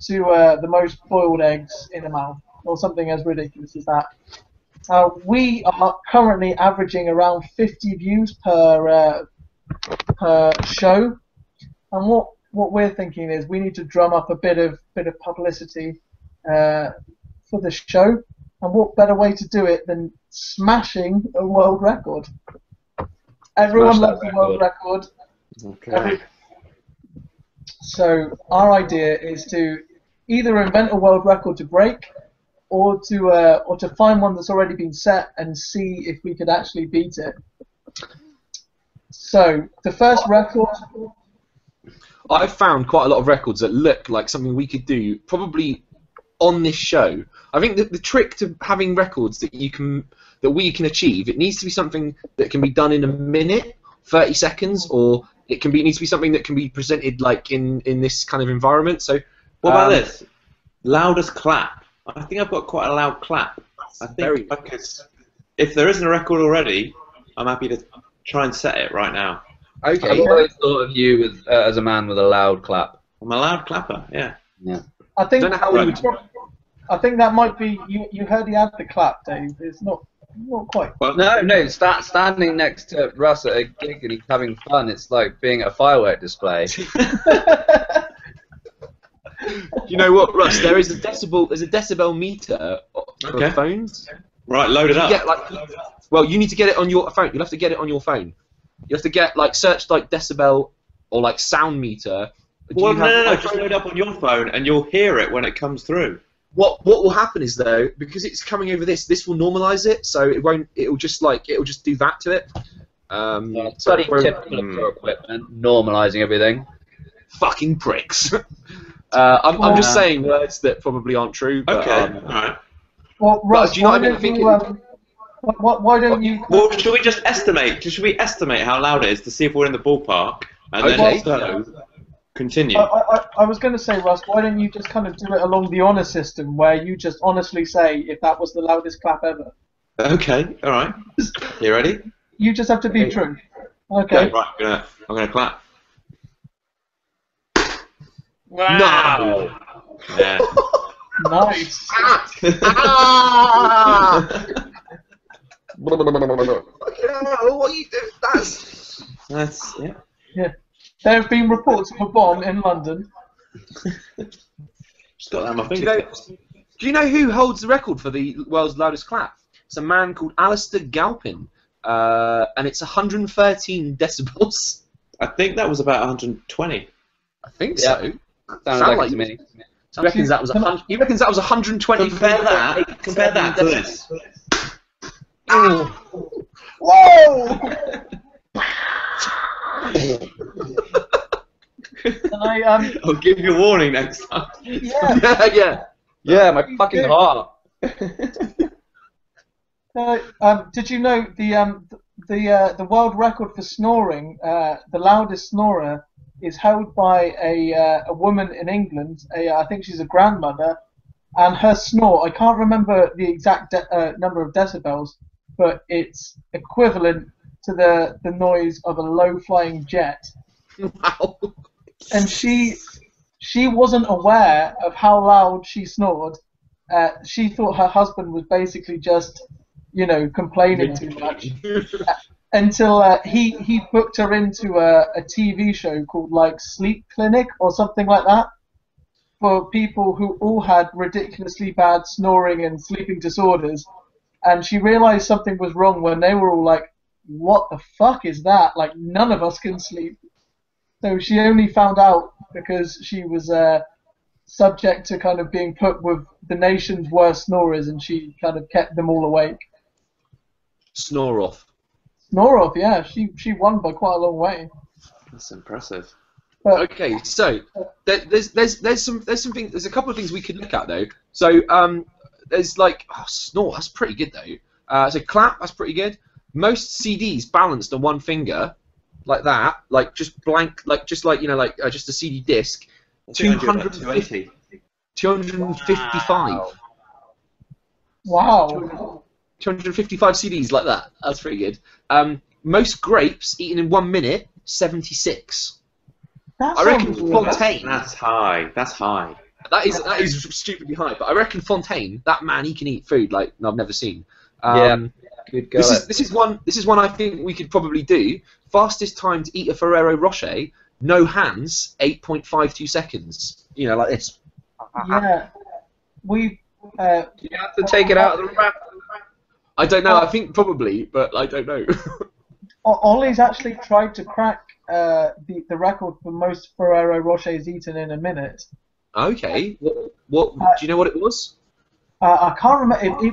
to the most boiled eggs in a mouth, or something as ridiculous as that. We are currently averaging around 50 views per show, and what we're thinking is we need to drum up a bit of publicity for the show, and what better way to do it than smashing a world record? Everyone loves the world record. Okay. So our idea is to either invent a world record to break, or to find one that's already been set and see if we could actually beat it. So the first record. I've found quite a lot of records that look like something we could do probably on this show. I think that the trick to having records that we can achieve, it needs to be something that can be done in a minute, 30 seconds, or it needs to be something that can be presented like in this kind of environment. So what about this? Loudest clap. I think I've got quite a loud clap. I think if there isn't a record already, I'm happy to try and set it right now. Okay. I've always thought of you as a man with a loud clap. I'm a loud clapper, yeah. I think don't know how we would. I think that might be you heard he had the clap, Dave. It's not quite. Well, no. Standing next to Russ at a gig and he's having fun. It's like being at a firework display. You know what, Russ? There's a decibel meter for phones. Right, load it up. You need to get it on your phone. You'll have to get it on your phone. You have to get search decibel or sound meter. Well, no. Just load it up on your phone and you'll hear it when it comes through. What will happen is though, because it's coming over this will normalize it, so it won't. It'll just do that to it. Bloody typical pro equipment, normalizing everything. Fucking pricks. I'm just saying words that probably aren't true. But, okay. All right. Well, Russ, do you know what I mean? Why don't you? Well, should we just estimate? Should we estimate how loud it is to see if we're in the ballpark? And then Okay. so, continue. I was going to say, Russ, why don't you just kind of do it along the honour system, where you just honestly say if that was the loudest clap ever. Okay, all right. You ready? You just have to be true. Okay. Right, I'm gonna clap. No. Yeah. Nice. Ah! Fucking hell, what are you doing? That's yeah. Yeah. There have been reports of a bomb in London. Just got that on my Do you know who holds the record for the world's loudest clap? It's a man called Alistair Galpin, and it's 113 decibels. I think that was about 120. I think Yeah. so. Sounded like it to me. He reckons that was 100. He reckons that was 120. Compare that to this. Whoa! And I'll give you a warning next time. yeah. Yeah. Yeah, my fucking heart. Did you know the world record for snoring, the loudest snorer, is held by a woman in England. I think she's a grandmother, and her snore, I can't remember the exact number of decibels, but it's equivalent to the noise of a low-flying jet. Wow. And she wasn't aware of how loud she snored. She thought her husband was basically just, complaining too much. Until he booked her into a TV show called like Sleep Clinic or something like that, for people who all had ridiculously bad snoring and sleeping disorders. And she realized something was wrong when they were all like, "What the fuck is that? Like, none of us can sleep." So she only found out because she was subject to kind of being put with the nation's worst snorers, and she kind of kept them all awake. Snore off. Snore off, yeah. She won by quite a long way. That's impressive. But Okay, so there's a couple of things we could look at though. So there's like snore, that's pretty good though. So clap, that's pretty good. Most CDs balanced on one finger, like that, like just blank, just a CD disc. 250, 255. wow. 255 CDs like that. That's pretty good. Most grapes eaten in 1 minute, 76. That I reckon sounds Fontaine. That's high. That's high. That is stupidly high, but I reckon Fontaine, that man, he can eat food like I've never seen. Yeah. Good go. This is one I think we could probably do. Fastest time to eat a Ferrero Rocher, no hands, 8.52 seconds. Like this. Yeah. We. You have to take it out of the wrap. I don't know. I think probably, but I don't know. Ollie's actually tried to crack the record for most Ferrero Rochers eaten in a minute. Okay. What do you know what it was? I can't remember.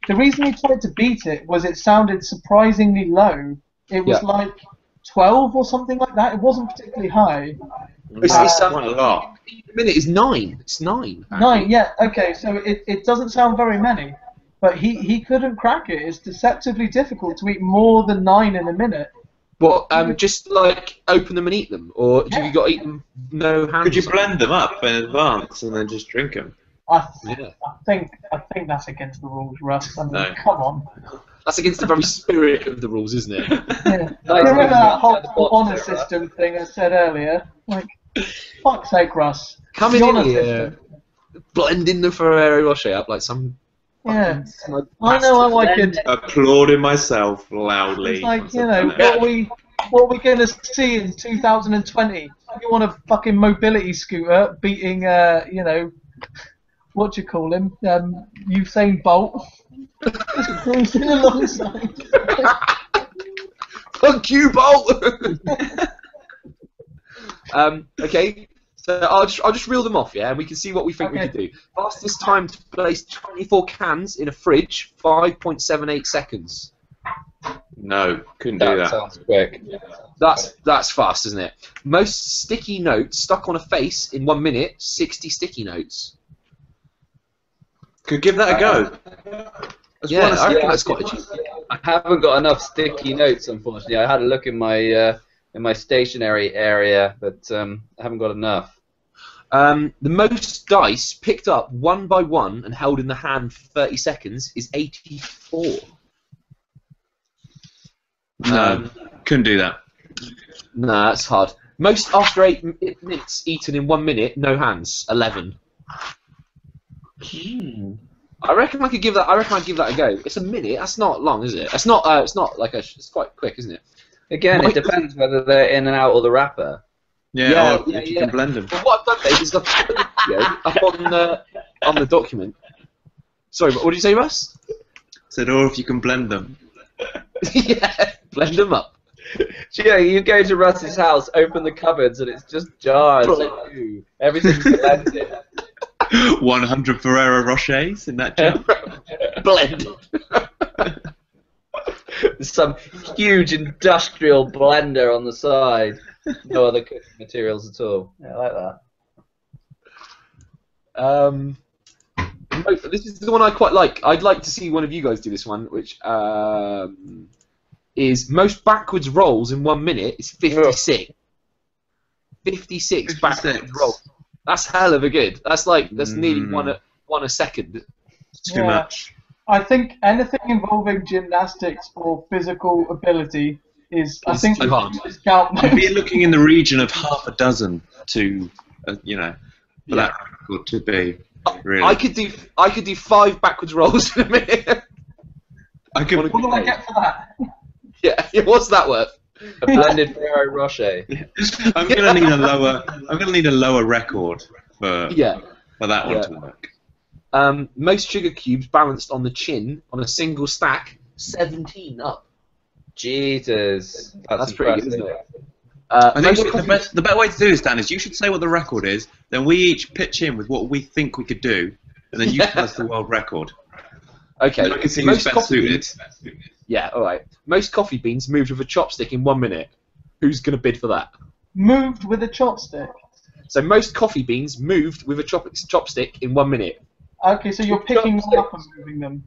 The reason he tried to beat it was it sounded surprisingly low. It was like 12 or something like that. It wasn't particularly high. It's quite a lot. A minute is 9. It's 9. 9, yeah. Okay, so it doesn't sound very many. But he couldn't crack it. It's deceptively difficult to eat more than 9 in a minute. What? Just like open them and eat them, or have you got to eat them no hands? Could you blend them up in advance and then just drink them? I Yeah. think that's against the rules, Russ. I mean, No. come on. That's against the very spirit of the rules, isn't it? Yeah. Remember that whole honour system thing I said earlier? Like, fuck's sake, Russ. Coming The in honour here, system. blending the Ferrero Rocher up like some. Yeah. I know how I could. Applauding myself loudly. It's like, once I've done it. what are we going to see in 2020? You want a fucking mobility scooter beating, what do you call him? Usain Bolt. Just cruising alongside. Fuck you, Bolt. Okay. So I'll just reel them off, yeah, and we can see what we think we Okay. can do. Fastest time to place 24 cans in a fridge, 5.78 seconds. No, couldn't do that. Sounds quick. That's fast, isn't it? Most sticky notes stuck on a face in 1 minute, 60 sticky notes. Could give that a go. Yeah, I reckon that's quite achievable. I haven't got enough sticky notes, unfortunately. I had a look in my in my stationary area, but I haven't got enough. The most dice picked up one by one and held in the hand for 30 seconds is 84. No, couldn't do that. No, that's hard. Most after 8 minutes eaten in 1 minute, no hands, 11. I reckon I could give that. I reckon I'd give that a go. It's a minute. That's not long, is it? It's not. It's not like a. It's quite quick, isn't it? Again, it depends whether they're in and out of the wrapper. Yeah, or if you can blend them. Well, what I've done, Dave, is I've put the video up on the document. Sorry, what did you say, Russ? Said, or if you can blend them. Yeah, blend them up. Yeah, you go to Russ's house, open the cupboards, and it's just jars of goo. Everything's blended. 100 Ferrero Rochers in that jar. Blended. There's some huge industrial blender on the side. No other cooking materials at all. Yeah, I like that. This is the one I quite like. I'd like to see one of you guys do this one, which is most backwards rolls in 1 minute is 56. 56 backwards rolls. That's hell of a good. That's nearly one a second. It's too much. I think anything involving gymnastics or physical ability is. I think too hard. You'd be looking in the region of half a dozen to, for that record to be. Really. I could do 5 backwards rolls in a minute. What do I get for that? Yeah, what's that worth? A blended Ferrero Rocher. I'm gonna need a lower record for that one to work. Most sugar cubes balanced on the chin on a single stack, 17 up. Jesus, that's pretty good, isn't it? I think the better way to do this, Dan, is you should say what the record is, then we each pitch in with what we think we could do, and then you tell us the world record. Okay. I can see who's best suited. Yeah, alright. Most coffee beans moved with a chopstick in 1 minute. Who's going to bid for that? Moved with a chopstick? So most coffee beans moved with a chopstick in 1 minute. Okay, so you're picking them up and moving them.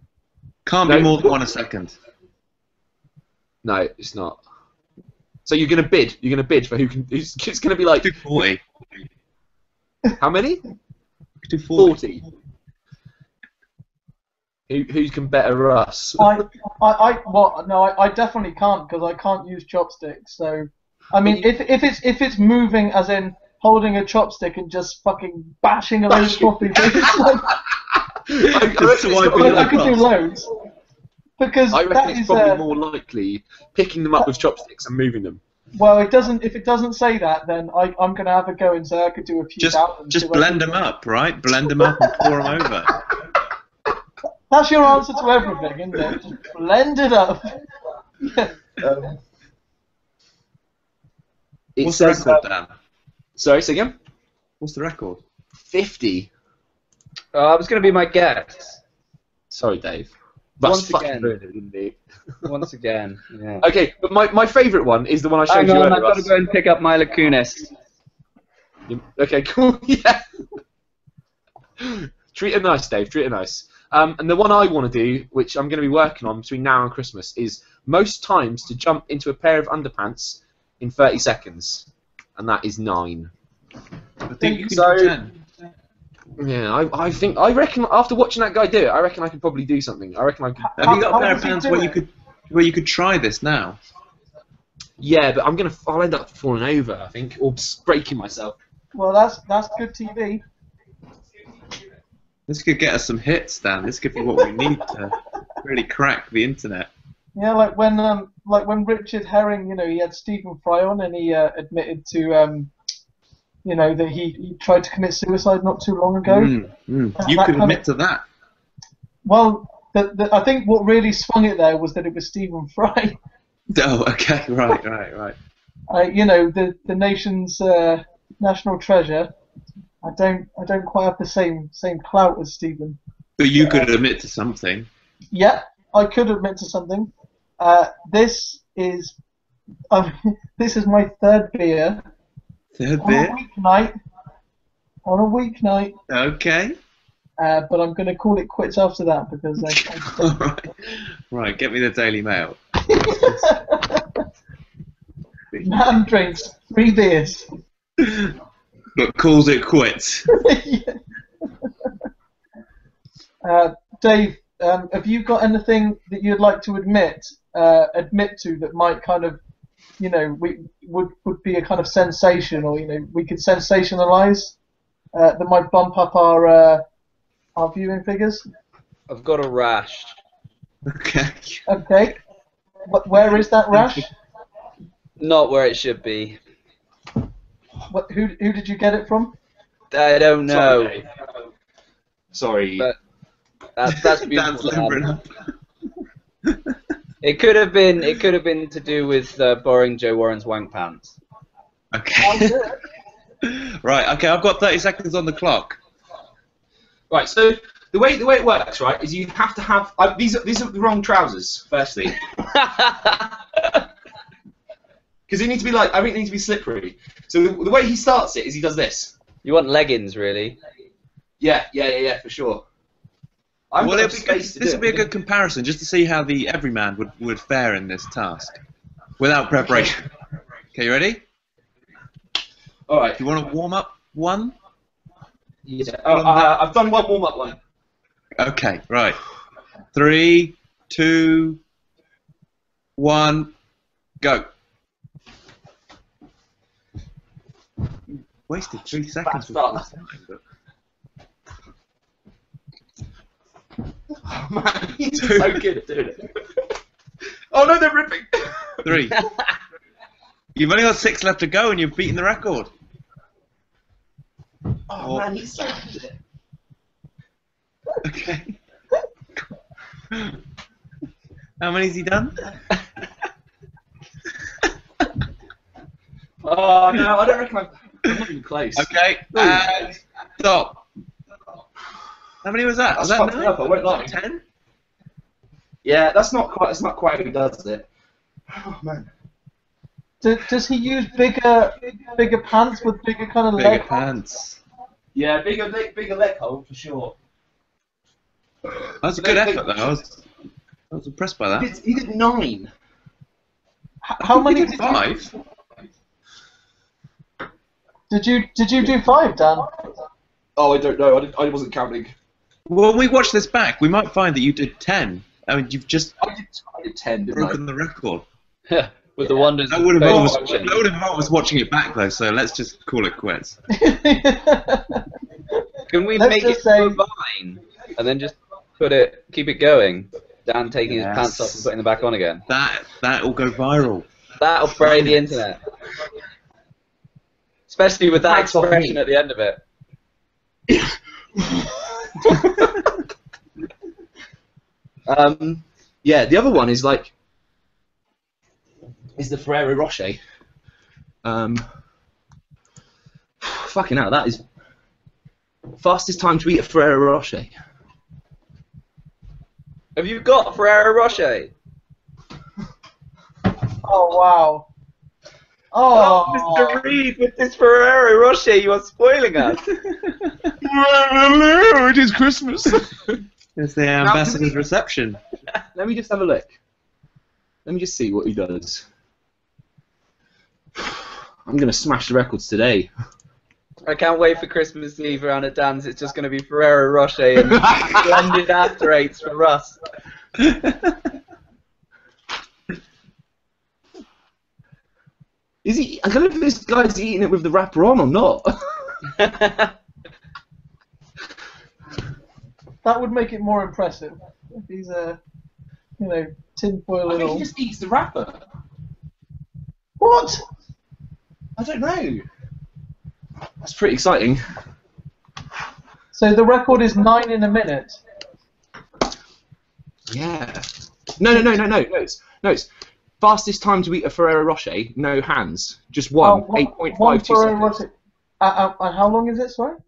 Can't be more than 1 a second. No, it's not. So you're going to bid. You're going to bid for who can... It's going to be like... Do 40. How many? Do 40. Who can better us? I definitely can't because I can't use chopsticks. So, I mean, if it's moving as in holding a chopstick and just fucking bashing a load of coffee beans, I could do loads. Because I reckon it's probably more likely picking them up with chopsticks and moving them. Well, it doesn't. If it doesn't say that, then I'm going to have a go and say I could do a few thousands. Just blend them up, right? Blend them up and pour them over. That's your answer to everything, isn't it? Just blend it up. What's the record, Dan? Sorry, say again? What's the record? 50. I was going to be my guess. Sorry, Dave. Once again. Once again, yeah. Okay, but my favourite one is the one I showed you earlier. earlier. I've got to go and pick up Mila Kunis. Okay, cool, yeah. Treat her nice, Dave, treat her nice. And the one I want to do, which I'm going to be working on between now and Christmas, is most times to jump into a pair of underpants in 30 seconds. And that is 9. I think you can do 10. Yeah, I reckon after watching that guy do it, I reckon I could probably do something. I reckon I could. Have you got a pair of pants where you could try this now? Yeah, but I'll end up falling over, I think, or breaking myself. Well, that's good TV. This could get us some hits, Dan. This could be what we need to really crack the internet. Yeah, like when Richard Herring, he had Stephen Fry on and he admitted to that he tried to commit suicide not too long ago. You could admit to that. Well, I think what really swung it there was that it was Stephen Fry. Oh, okay, right. The nation's national treasure. I don't quite have the same clout as Stephen. But you could admit to something. Yeah, I could admit to something. This is my third beer. Third beer? On a weeknight. Okay. But I'm going to call it quits after that because. Right, get me the Daily Mail. Man drinks 3 beers. But calls it quits. Dave, have you got anything that you'd like to admit to that might kind of, would be a kind of sensation, or we could sensationalize that might bump up our viewing figures? I've got a rash. Okay. Okay. Where is that rash? Not where it should be. Who did you get it from? I don't know. Sorry. But that's Dan's beautiful. limbering up. It could have been to do with borrowing Joe Warren's wank pants. Okay. Right. Okay. I've got 30 seconds on the clock. Right, so the way it works, right, is you have to have these are the wrong trousers. Firstly, because they need to be I think they need to be slippery. So the way he starts it is he does this. You want leggings, really? Yeah, for sure. Well, this would be a good comparison, just to see how the everyman would fare in this task, without preparation. Okay, you ready? All right. Do you want to warm up one? Yeah. I've done one warm up one. Okay, right. 3, 2, 1, go. Wasted 3 seconds. Fast Oh man, he's so good at doing it. Oh no, they're ripping. 3. You've only got 6 left to go, and you've beaten the record. Oh man, he's so good at it. Okay. How many has he done? Oh no, I don't reckon I'm not even close. Okay, and stop. How many was that? Was that fucked me 9? up, I won't lie. 10? Yeah, that's not quite. It's not quite how he does it. Oh man. Does he use bigger pants with bigger kind of Bigger leg? pants. Yeah, bigger leg hole for sure. That was a good effort, though. I was impressed by that. He did 9. How many did you? 5? Did you do 5, Dan? Oh, I don't know. I wasn't counting. Well, when we watch this back, we might find that you did 10. I mean, you've just I did 10, didn't broken the record. With the wonders. That would have of involved us watching it back, though. So let's just call it quits. Can we Let's make just it say- fine and then just keep it going? Dan taking his pants off and putting them back on again. That will go viral. That'll spray the internet. Especially with that Pants off expression me. at the end of it. Yeah, the other one is the Ferrero Rocher. Fucking hell, that is fastest time to eat a Ferrero Rocher. Have you got Ferrero Rocher? Oh wow. Oh, Mr. Reed, with this Ferrero Rocher, you are spoiling us. Hello, it is Christmas. It's the ambassador's reception. Let me just have a look. Let me just see what he does. I'm gonna smash the records today. I can't wait for Christmas Eve around at Dan's. It's just going to be Ferrero Rocher and blended after eights for Russ. Is he? I don't know if this guy's eating it with the wrapper on or not. that would make it more impressive. If he's tinfoil I and think all. he just eats the wrapper. What? I don't know. That's pretty exciting. So the record is 9 in a minute. Yeah. No. It's fastest time to eat a Ferrero Rocher, no hands. Just one. 8.52 seconds. And how long is it, sorry?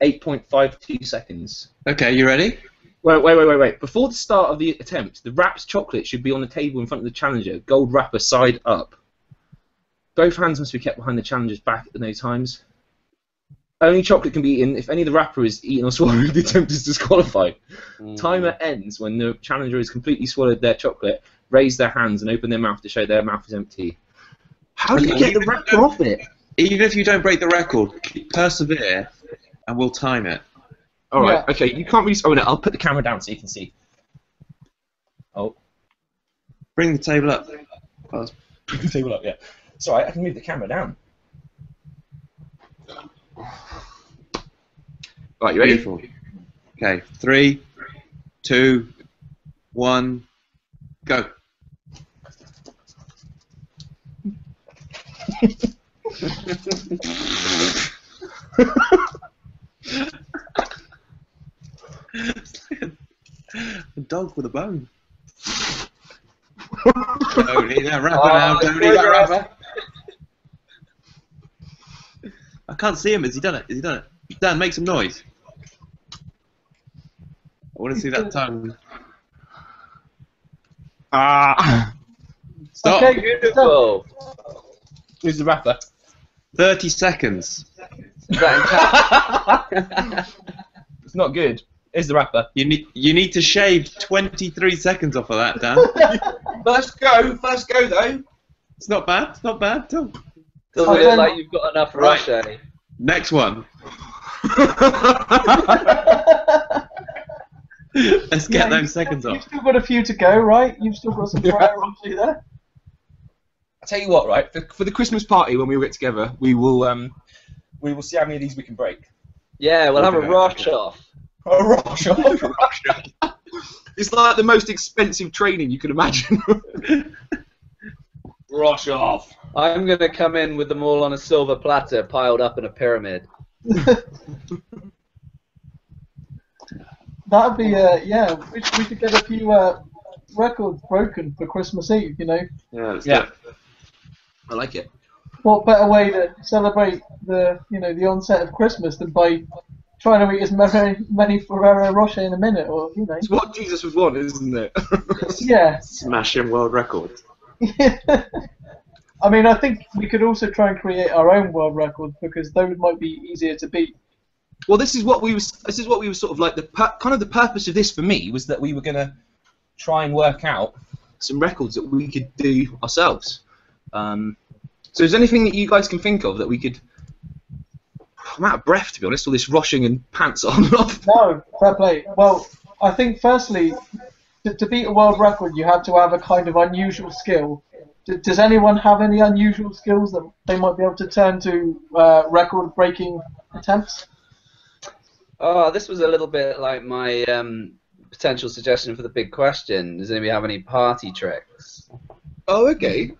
8.52 seconds. Okay, you ready? Wait. Before the start of the attempt, the wrapped chocolate should be on the table in front of the challenger, gold wrapper side up. Both hands must be kept behind the challenger's back at no times. Only chocolate can be eaten if any of the wrapper is eaten or swallowed. The attempt is disqualified. Timer ends when the challenger has completely swallowed their chocolate. Raise their hands and open their mouth to show their mouth is empty. How do you get the wrapper off it? Even if you don't break the record, persevere, and we'll time it. All right. Yeah. Okay. You can't really. Oh no. I'll put the camera down so you can see. Oh. Bring the table up. Put the table up. Yeah. Sorry, I can move the camera down. Right. You ready? Beautiful. Okay. 3, 2, 1, go. A dog with a bone. Don't need that wrapper now. Don't need that wrapper. I can't see him. Has he done it? Has he done it? Dan, make some noise. I want to see that tongue. Stop. Okay, Beautiful. Who's the wrapper? 30 seconds. Is that in It's not good. Here's the wrapper. You need to shave 23 seconds off of that, Dan. First go though. It's not bad. It's not bad at all. Doesn't look like you've got enough rush, eh? Next one. Let's get those seconds You've off. still got a few to go, right? You've still got some fire on you there. I tell you what, right? For the Christmas party when we all get together, we will see how many of these we can break. Yeah, we'll have a rush off. A rush off. It's like the most expensive training you can imagine. Rush off. I'm going to come in with them all on a silver platter piled up in a pyramid. That'd be, yeah, we could get a few records broken for Christmas Eve, you know. Yeah, let's Yeah. do it. I like it. What better way to celebrate the, you know, the onset of Christmas than by trying to eat as many Ferrero Rocher in a minute, or, you know. It's what Jesus would want, isn't it? Yeah. Smashing world records. I mean, I think we could also try and create our own world records because those might be easier to beat. Well, this is what we were sort of like kind of the purpose of this for me was that we were going to try and work out some records that we could do ourselves. So is there anything that you guys can think of that we could... I'm out of breath, to be honest, all this rushing and pants on and off. No, fair play. Well, I think firstly, to beat a world record, you have to have a kind of unusual skill. Does anyone have any unusual skills that they might be able to turn to record-breaking attempts? Oh, this was a little bit like my potential suggestion for the big question. Does anybody have any party tricks? Oh, okay.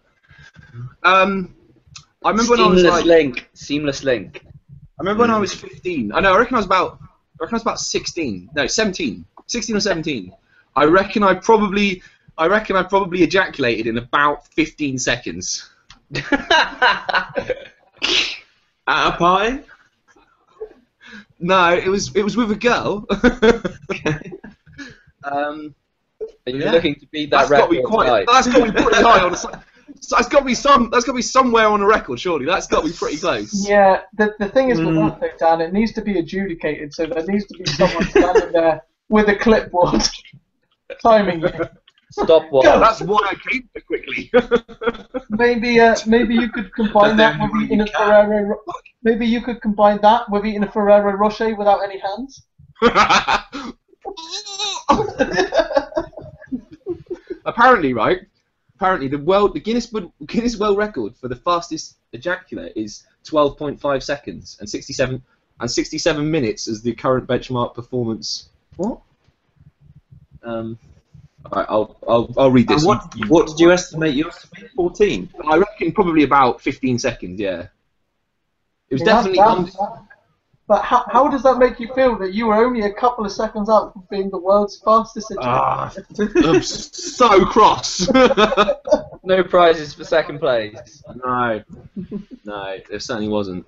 I remember when I was like... Seamless link. I remember when I was 15. I know. I reckon I was about 16. No, 17. 16 or 17. I reckon I probably ejaculated in about 15 seconds. At a party? No, it was with a girl. Are you Yeah. looking to beat that record? That's got to be pretty high on. That's got to be somewhere on a record, surely. That's got to be pretty close. Yeah, the thing is with that, though, Dan, it needs to be adjudicated, so there needs to be someone standing there with a clipboard timing you. Stopwatch. Yeah, that's why I came so quickly. Maybe you could combine that with eating a Ferrero. Maybe you could combine that with eating a Ferrero Rocher without any hands. Apparently, right? Apparently, the Guinness World Record for the fastest ejaculate is 12.5 seconds and 67 minutes as the current benchmark performance. What? Alright, I'll read this. And what did you estimate yours to be? 14? I reckon probably about 15 seconds. Yeah. It was I mean, definitely. But how does that make you feel that you were only a couple of seconds out from being the world's fastest ejaculator? I'm so cross. No prizes for second place. No, it certainly wasn't.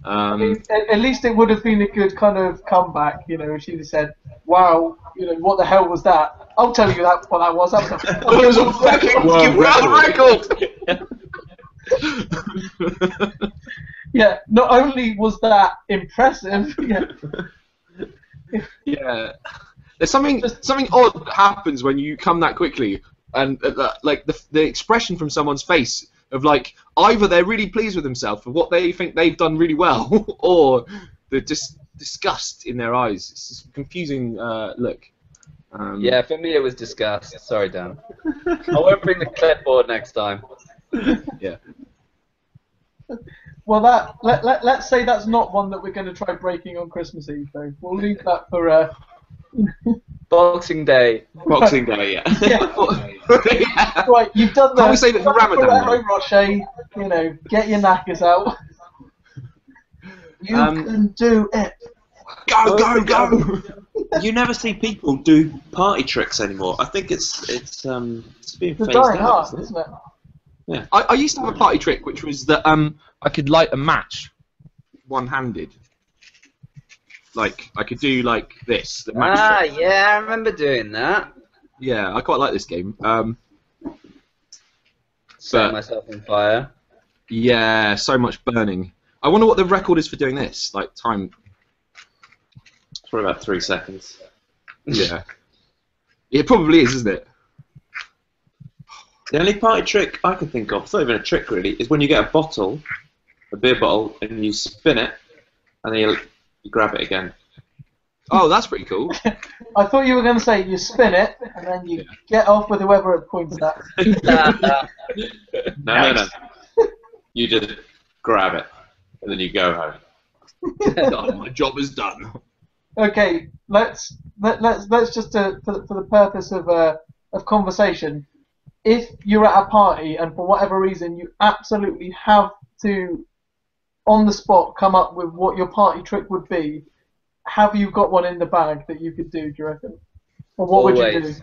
I mean, at least it would have been a good kind of comeback, you know, if she'd have said, wow, you know, what the hell was that? I'll tell you what that was. That was It was a fucking world record! Yeah, not only was that impressive, Yeah. There's something odd that happens when you come that quickly, and like the expression from someone's face of like either they're really pleased with themselves for what they think they've done really well, or they're just disgust in their eyes. It's just a confusing look. Yeah, for me it was disgust. Sorry, Dan. I won't bring the clipboard next time. Yeah. Well, let's say that's not one that we're going to try breaking on Christmas Eve, though. We'll leave that for. Boxing Day. Boxing Day, yeah. Yeah. Right, you've done the. Can't we save it for Ramadan? Ferrero Rocher, you know, get your knackers out. You can do it. Go! You never see people do party tricks anymore. I think it's being It's phased dying out. hard, isn't it? Yeah. I used to have a party trick, which was that I could light a match one-handed. Like I could do like this. The match trick. Yeah, I remember doing that. Yeah, I quite like this game. Setting myself on fire. Yeah, so much burning. I wonder what the record is for doing this. Like time. It's probably about 3 seconds. Yeah. It probably is, isn't it? The only party trick I can think of, it's not even a trick really, is when you get a bottle, a beer bottle, and you spin it, and then you grab it again. Oh, that's pretty cool. I thought you were going to say you spin it and then you get off with whoever it points at. No. You just grab it, and then you go home. Oh, my job is done. Okay, let's just for the purpose of conversation. If you're at a party and for whatever reason you absolutely have to, on the spot, come up with what your party trick would be, have you got one in the bag that you could do, do you reckon? Or what would you do?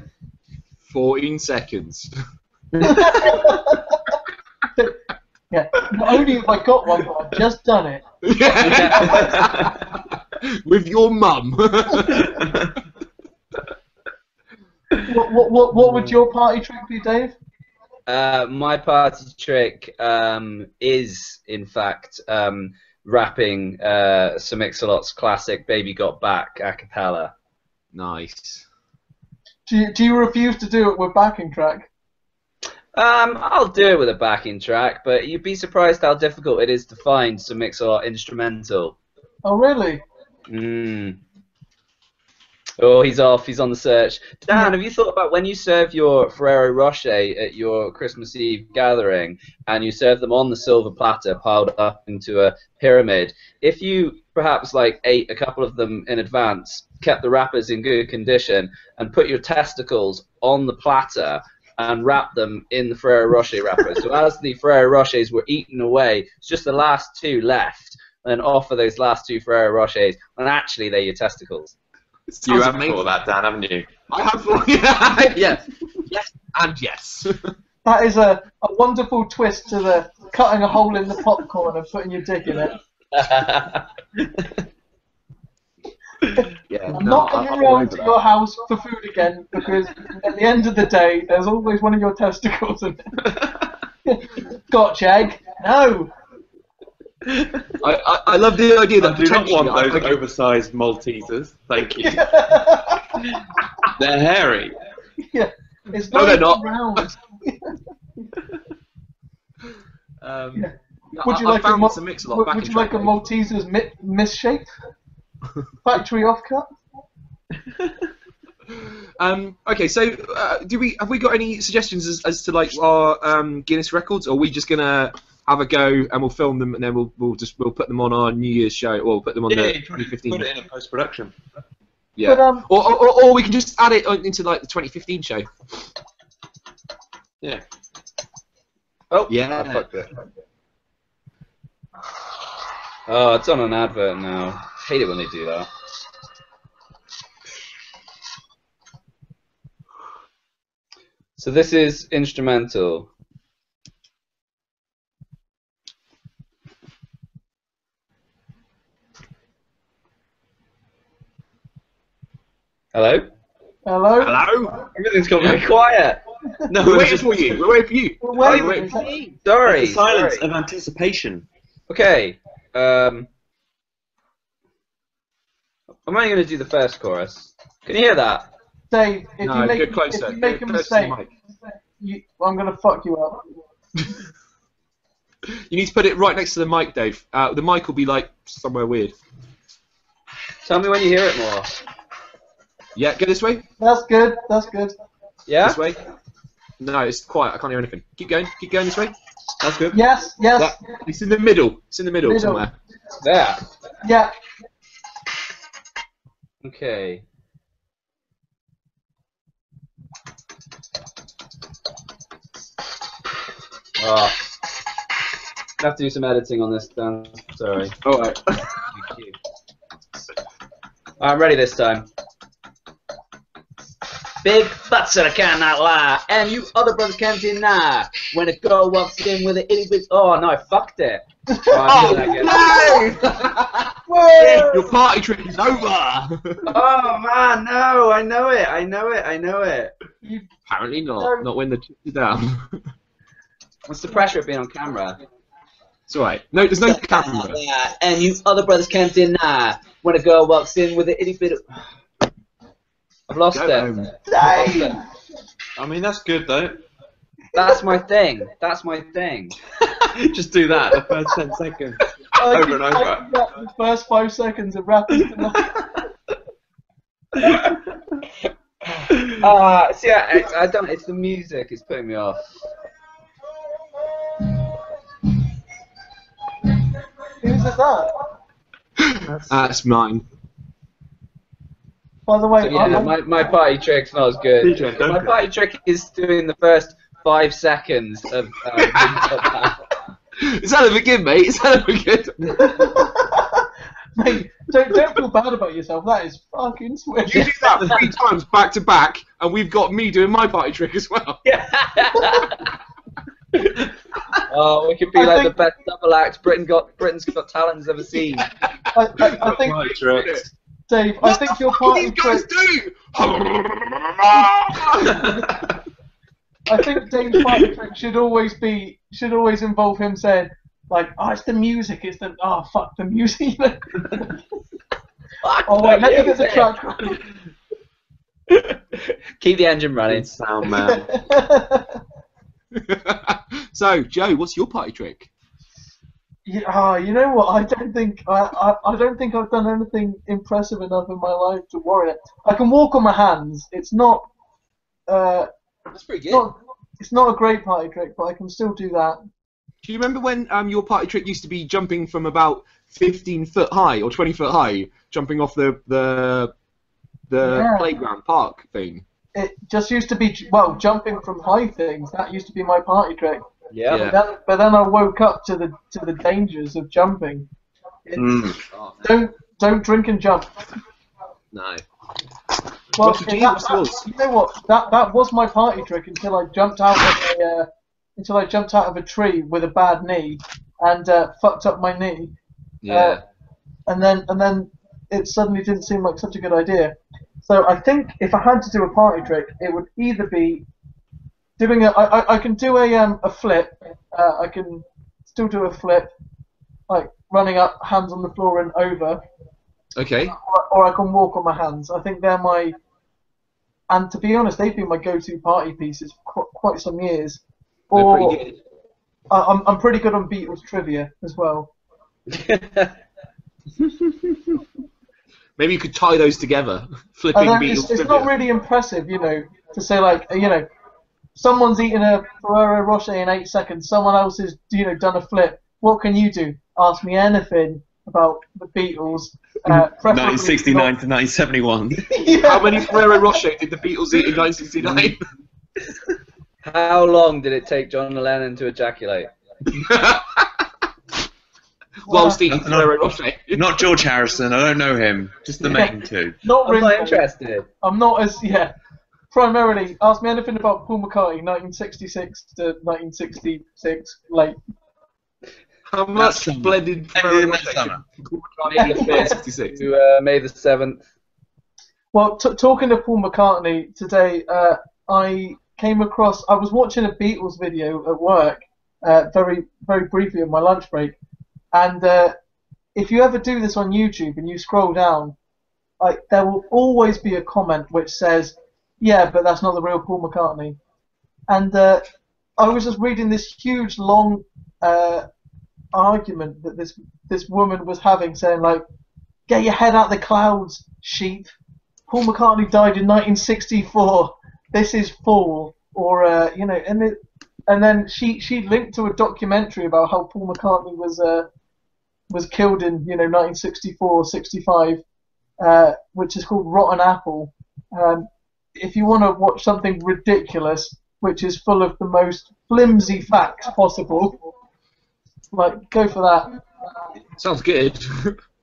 14 seconds. Yeah, not only have I got one, but I've just done it. Yeah. With your mum. What would your party trick be, Dave? My party trick is, in fact, rapping Sir Mix-a-Lot's classic "Baby Got Back" a cappella. Nice. Do you refuse to do it with backing track? I'll do it with a backing track, but you'd be surprised how difficult it is to find Sir Mix-a-Lot instrumental. Oh, really? Oh, he's off. He's on the search. Dan, have you thought about when you serve your Ferrero Rocher at your Christmas Eve gathering and you serve them on the silver platter piled up into a pyramid, if you perhaps like ate a couple of them in advance, kept the wrappers in good condition, and put your testicles on the platter and wrapped them in the Ferrero Rocher wrapper, so as the Ferrero Rochers were eaten away, it's just the last two left, and offer those last two Ferrero Rochers, and actually they're your testicles. You have thought of that, Dan, haven't you? I have thought. Yes. Yes, and yes. That is a wonderful twist to the cutting a hole in the popcorn and putting your dick in it. Yeah, I'm not coming round to your house for food again because at the end of the day, there's always one of your testicles in it. Gotcha, egg. No. I love the idea that I do not want those oversized Maltesers. Thank you. They're hairy. Yeah, it's No, they're not. round. Yeah, Would you like a Malteser's misshape? Factory offcut? Okay, so have we got any suggestions as to like our Guinness records, or are we just gonna have a go and we'll film them and then we'll put them on our New Year's show, or we'll put them on the 2015. Put it in post production. Yeah. But, or we can just add it into like the 2015 show. Yeah. Oh, Yeah. I fucked it. Oh, it's on an advert now. Hate it when they do that. So this is instrumental. Hello? hello? Hello. Everything's got very quiet. No, We're waiting for you. We're waiting for you. We're We're waiting. waiting for you. Sorry. the silence sorry. of anticipation. Okay. I'm only going to do the first chorus. Can you hear that? Dave, if No, you make, get closer. if you make a Get closer to the mistake, I'm going to fuck you up. You need to put it right next to the mic, Dave. The mic will be like somewhere weird. Tell me when you hear it more. Yeah, go this way. That's good. That's good. Yeah? This way. No, it's quiet. I can't hear anything. Keep going. Keep going this way. That's good. Yes. Yes. It's in the middle. It's in the middle somewhere. There. Yeah. Okay. Oh. I have to do some editing on this, Dan. Sorry. Alright. I'm ready this time. Big butts that I cannot lie, and you other brothers can't deny. When a girl walks in with an itty bitty. Oh no, I fucked it. Oh, no! Your party trick is over! Oh man, no, I know it, I know it, I know it. Apparently not. Not when the chick is down. What's the pressure of being on camera? It's alright. No, there's no camera. And you other brothers can't deny. When a girl walks in with an itty bitty. I've lost it. Dang. I mean, that's good though. That's my thing. That's my thing. Just do that the first 10 seconds. Over and over. The first 5 seconds of rapping tonight. See, I don't. It's the music. It's putting me off. Who's that? That's mine. By the way, So, yeah, my party trick's not as good. DJ, don't My go. party trick is doing the first 5 seconds of. Is that a good, mate? Is that a good? Mate, don't feel bad about yourself. That is fucking sweet. You do that 3 times back to back, and we've got me doing my party trick as well. Oh, we could be like the best double act Britain's Got Talent's ever seen. I think, Party tricks. Dave, I think your party guys trick. do? I think Dave's party trick should always involve him saying like, "Oh, it's the music. It's the fuck the music." Oh wait, let me get the track running. Keep the engine running. Sound man. So, Joe, what's your party trick? Yeah, you know what? I don't think I've done anything impressive enough in my life to warrant it. I can walk on my hands. It's not. That's pretty good. It's not a great party trick, but I can still do that. Do you remember when your party trick used to be jumping from about 15 foot high or 20 foot high, jumping off the playground park thing? It just used to be jumping from high things. That used to be my party trick. Yeah. But then I woke up to the dangers of jumping. Don't drink and jump. No. Well, What's your what's yours? you know what? That was my party trick until I jumped out of a tree with a bad knee and fucked up my knee. Yeah. And then it suddenly didn't seem like such a good idea. So I think if I had to do a party trick, it would either be doing I can do a flip. I can still do a flip, like running up, hands on the floor and over. Okay. Or I can walk on my hands. I think they're my. And to be honest, they've been my go-to party pieces for quite some years. They're Or pretty good. I'm pretty good on Beatles trivia as well. Maybe you could tie those together. Flipping Beatles. It's not really impressive, to say like, someone's eaten a Ferrero Rocher in 8 seconds. Someone else has, done a flip. What can you do? Ask me anything about the Beatles. 1969 to 1971. Yeah. How many Ferrero Rocher did the Beatles eat in 1969? How long did it take John Lennon to ejaculate? Whilst eating Ferrero Rocher. Not George Harrison, I don't know him. Just the main two. Not I'm really. not interested. I'm not as Primarily, ask me anything about Paul McCartney, 1966 to 1966, late. How much summer. blended Maybe Ferrero in Rocher that summer. did Paul McCartney eat in 1966? To May the 7th. Well, talking to Paul McCartney today, I was watching a Beatles video at work, very very briefly on my lunch break, and if you ever do this on YouTube and you scroll down, there will always be a comment which says, "Yeah, but that's not the real Paul McCartney." And I was just reading this huge long argument that this woman was having, saying like, "Get your head out the clouds, sheep. Paul McCartney died in 1964. This is Fall," or you know, and then she linked to a documentary about how Paul McCartney was killed in 1964, 65, which is called Rotten Apple. If you want to watch something ridiculous, which is full of the most flimsy facts possible, like, go for that. Sounds good.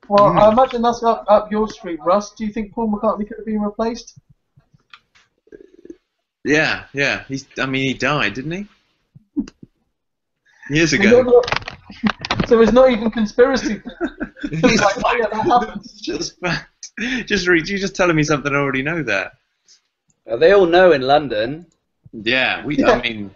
Well, I imagine that's up your street, Russ. Do you think Paul McCartney could have been replaced? Yeah. He died, didn't he? Years ago. So it's not even conspiracy. It's like, oh yeah, that happened. Just fact. You're just telling me something I already know there. They all know in London. Yeah, I mean...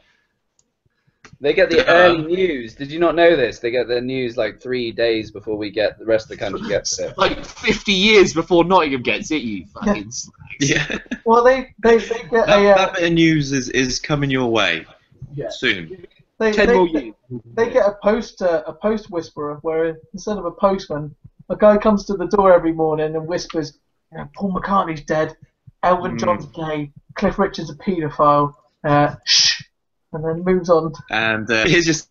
They get the early news. Did you not know this? They get their news like 3 days before the rest of the country gets it. Like 50 years before Nottingham gets it, you fucking slags. Yeah. Well, they get that bit of news is coming your way soon. 10 more years. They get a post whisperer, where instead of a postman, a guy comes to the door every morning and whispers, "Paul McCartney's dead, Elton John's gay, Cliff Richard's a paedophile, shh," and then moves on. And here's just...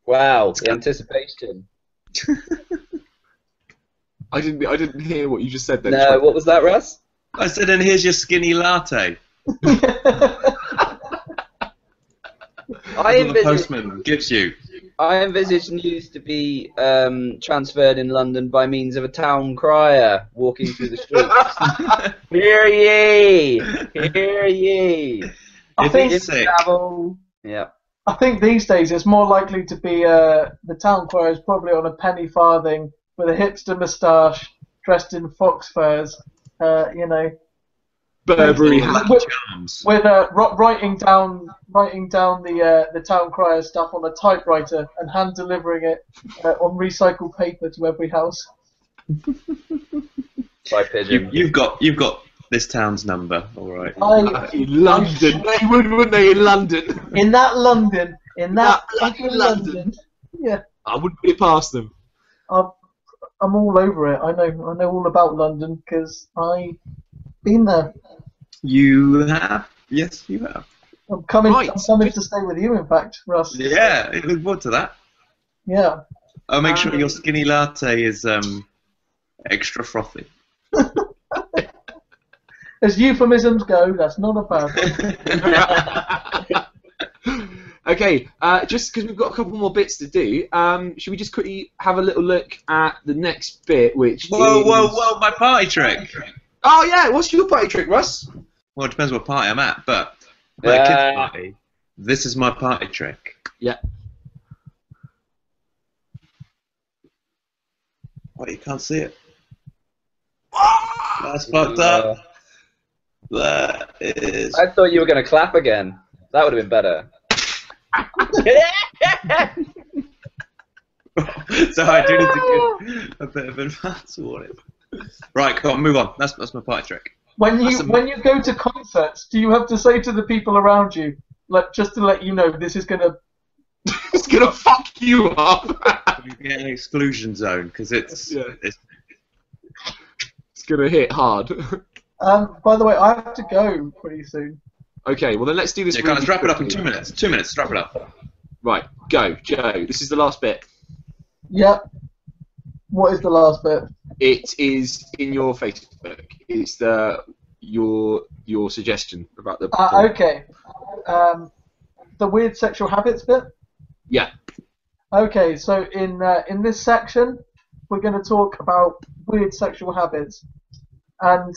Wow, the anticipation. I didn't hear what you just said then. No, what was that, Russ? I said, and here's your skinny latte. The postman gives you. I envisage news to be transferred in London by means of a town crier walking through the streets. Hear ye! Hear ye! I think Yeah. I think these days it's more likely to be the town crier is probably on a penny farthing with a hipster moustache, dressed in fox furs, Burberry charms. with writing down the town crier stuff on a typewriter and hand delivering it on recycled paper to every house. By pigeon. You've got this town's number, all right. in London, they wouldn't they? In London. In that London. London. Yeah. I wouldn't put it past them. I'm all over it. I know all about London because I've been there. You have? Yes, you have. I'm coming to stay with you, in fact, Russ. Yeah, look forward to that. Yeah. I'll make sure your skinny latte is extra frothy. As euphemisms go, that's not a bad one. Okay, just because we've got a couple more bits to do, should we just quickly have a little look at the next bit, which Whoa, my party trick! Oh yeah, what's your party trick, Russ? Well, it depends what party I'm at, but at a kid's party, this is my party trick. Yeah. What, you can't see it? That's fucked up. That is... I thought you were going to clap again. That would have been better. So I do need to give a bit of advance warning. Right, come on, move on. That's my party trick. When you go to concerts, do you have to say to the people around you, just to let you know, this is gonna it's gonna fuck you up? You get an exclusion zone because it's gonna hit hard. By the way, I have to go pretty soon. Okay, well then let's do this. Yeah, guys, wrap it up in 2 minutes. 2 minutes, wrap it up. Right, go, Joe. This is the last bit. Yep. What is the last bit? It is in your Facebook. It's your suggestion about the. Okay. The weird sexual habits bit. Yeah. Okay, so in this section, we're going to talk about weird sexual habits, and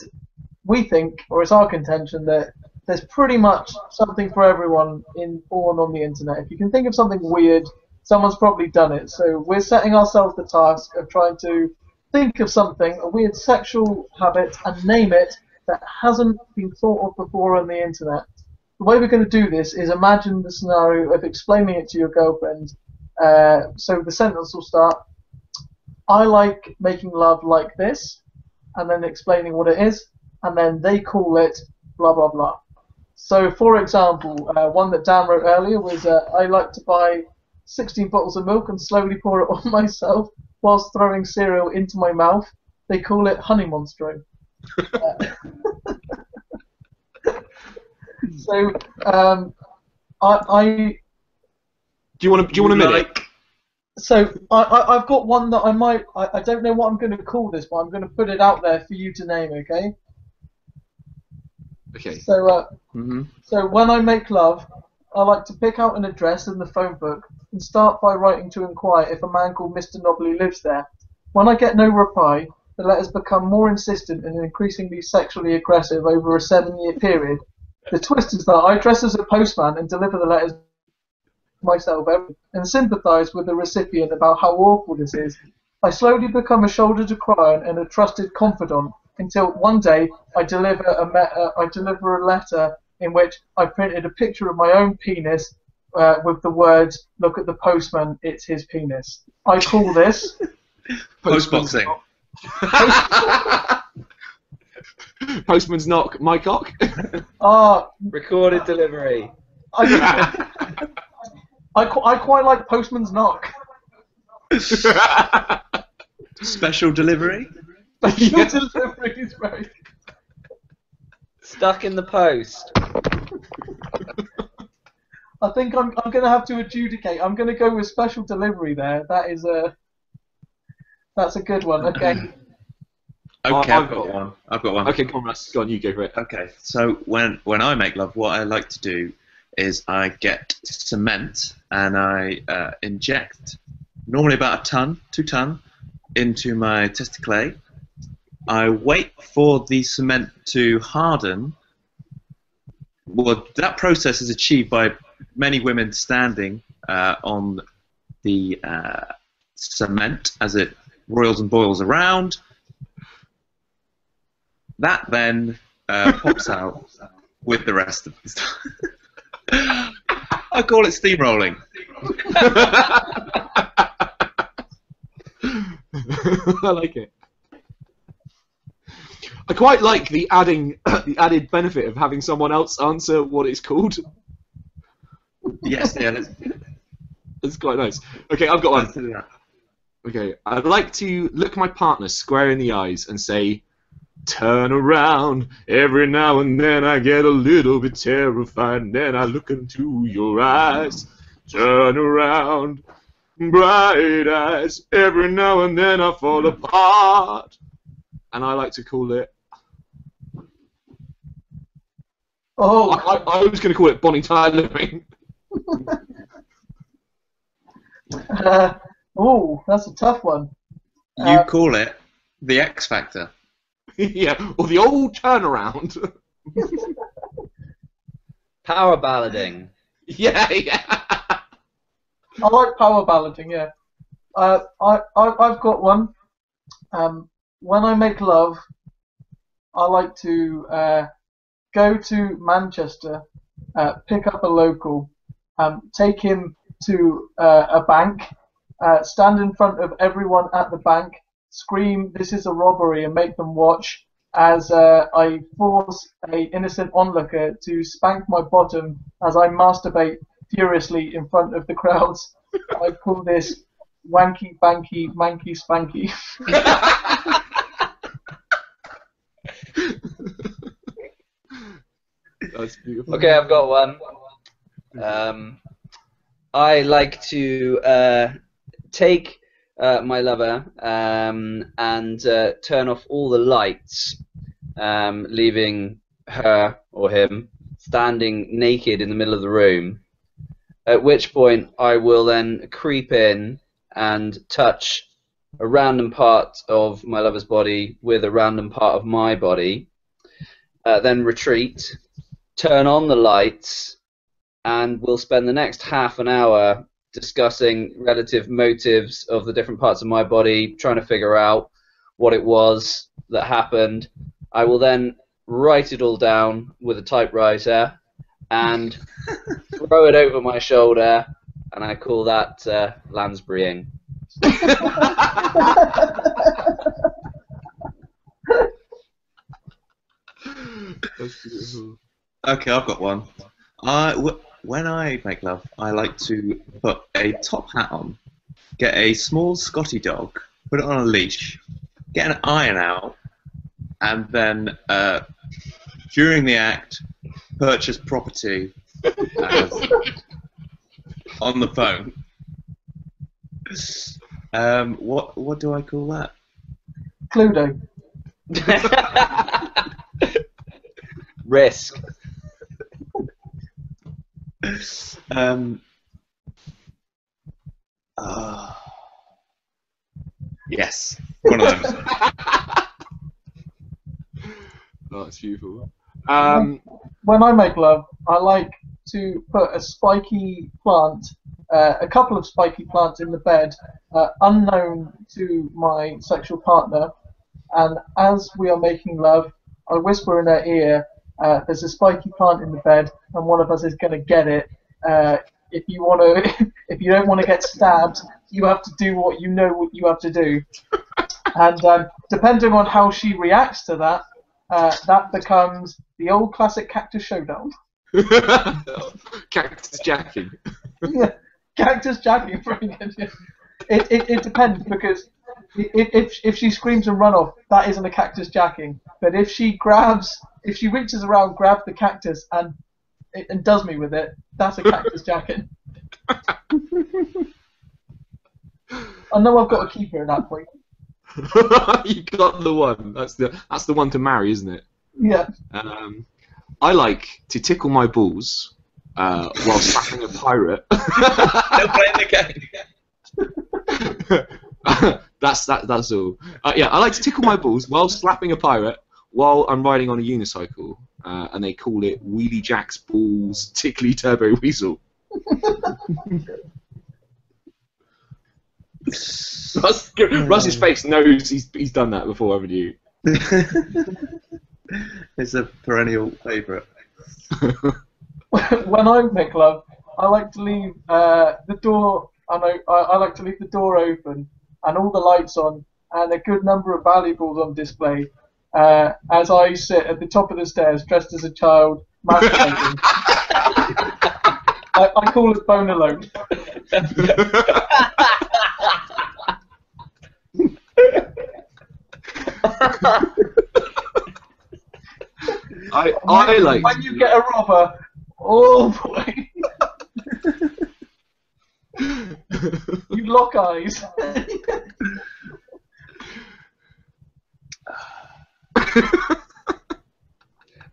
we think, or it's our contention, that there's pretty much something for everyone born on the internet. If you can think of something weird, someone's probably done it. So we're setting ourselves the task of trying to think of something, a weird sexual habit, and name it that hasn't been thought of before on the internet. The way we're going to do this is imagine the scenario of explaining it to your girlfriend. So the sentence will start, "I like making love like this," and then explaining what it is, and then they call it blah blah blah. So, for example, one that Dan wrote earlier was, I like to buy 16 bottles of milk and slowly pour it on myself whilst throwing cereal into my mouth. They call it honey monstering. So, I Do you want to admit it? So I've got one that I don't know what I'm going to call this, but I'm going to put it out there for you to name, okay? Okay. So Mhm. so when I make love, I like to pick out an address in the phone book and start by writing to inquire if a man called Mr. Nobley lives there. When I get no reply, the letters become more insistent and increasingly sexually aggressive over a 7-year period. The twist is that I dress as a postman and deliver the letters myself and sympathise with the recipient about how awful this is. I slowly become a shoulder to cry on and a trusted confidant until one day I deliver a letter in which I printed a picture of my own penis with the words, "Look at the postman, it's his penis." I call this Postboxing. Postman's knock, my cock. Recorded delivery. I quite like postman's knock. Special delivery. Special delivery is very. Stuck in the post. I think I'm going to have to adjudicate. I'm going to go with special delivery there. That's a good one. Okay. Okay, I've got one. Okay, come on, Russ. Go on, you go for it. Okay, so when I make love, what I like to do is I get cement and I inject normally about 2 ton into my testicle. I wait for the cement to harden. Well, that process is achieved by many women standing on the cement as it roils and boils around. That then pops out with the rest of the stuff. I call it steamrolling. I like it. I quite like the added benefit of having someone else answer what it's called. Yes, yeah, It's quite nice. Okay, I've got let's one. do that. Okay, I'd like to look my partner square in the eyes and say, "Turn around." Every now and then I get a little bit terrified, and then I look into your eyes. Turn around, bright eyes. Every now and then I fall apart. And I like to call it. Oh. I was going to call it Bonnie Tyler. That's a tough one. You call it the X Factor. Yeah, or the old turnaround. Power ballading. Yeah. I like power balloting, yeah. I've got one. When I make love, I like to go to Manchester, pick up a local, take him to a bank, stand in front of everyone at the bank, scream, "This is a robbery," and make them watch as I force a innocent onlooker to spank my bottom as I masturbate furiously in front of the crowds. I call this Wanky Banky, Manky Spanky. That's beautiful. Okay, I've got one. I like to take my lover and turn off all the lights, leaving her or him standing naked in the middle of the room. At which point I will then creep in and touch a random part of my lover's body with a random part of my body, then retreat, turn on the lights, and we'll spend the next half an hour discussing relative motives of the different parts of my body, trying to figure out what it was that happened. I will then write it all down with a typewriter and throw it over my shoulder, and I call that Lansburying. That's beautiful. Okay, I've got one. When I make love, I like to put a top hat on, get a small Scotty dog, put it on a leash, get an iron out, and then during the act, purchase property on the phone. What do I call that? Cluedo. Risk. Yes, one of those. Oh, it's beautiful. When I make love, I like to put a spiky plant, a couple of spiky plants in the bed, unknown to my sexual partner, and as we are making love, I whisper in her ear, there's a spiky plant in the bed, and one of us is going to get it. If you don't want to get stabbed, you have to do what you know what you have to do. And depending on how she reacts to that, that becomes the old classic cactus showdown. Cactus jacking. Yeah, cactus jacking. It depends, because if she screams and run off, that isn't a cactus jacking. But if she reaches around, grabs the cactus and does me with it, that's a cactus jacking. I know I've got to keep her at that point. You got the one. That's the one to marry, isn't it? Yeah. I like to tickle my balls while slapping a pirate. They're playing the game. That's all. Yeah, I like to tickle my balls while slapping a pirate while I'm riding on a unicycle, and they call it Wheelie Jack's Balls Tickly Turbo Weasel. Russ's face knows he's done that before, haven't you? It's a perennial favourite. When I make love, I like to leave the door. I like to leave the door open and all the lights on, and a good number of valuables on display. As I sit at the top of the stairs, dressed as a child, masturbating. I call it bone alone. I like when you get a robber. Oh boy! You lock eyes.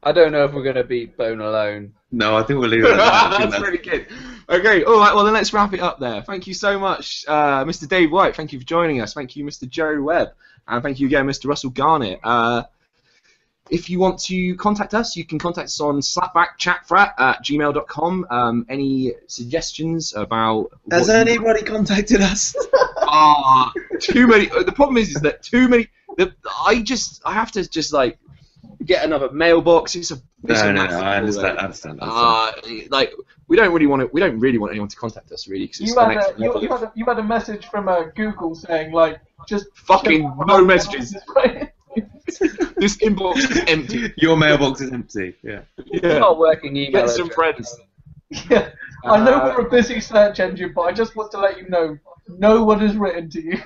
I don't know if we're going to beat Bone Alone. No, I think we'll leave it at that. That's really good. Okay, all right. Well, then let's wrap it up there. Thank you so much, Mr. Dave White. Thank you for joining us. Thank you, Mr. Joe Webb, and thank you again, Mr. Russell Garnett. If you want to contact us, you can contact us on slapbackchatfrat@gmail.com. Any suggestions about? Has anybody contacted us? Too many. The problem is that too many. I have to just like get another mailbox. It's a I understand. Like we don't really want anyone to contact us really. Cause You had a message from Google saying like just fucking no messages. This inbox is empty. Your mailbox is empty. Yeah. Not working email. Get some friends. Yeah. I know we're a busy search engine, but I just want to let you know no one has written to you.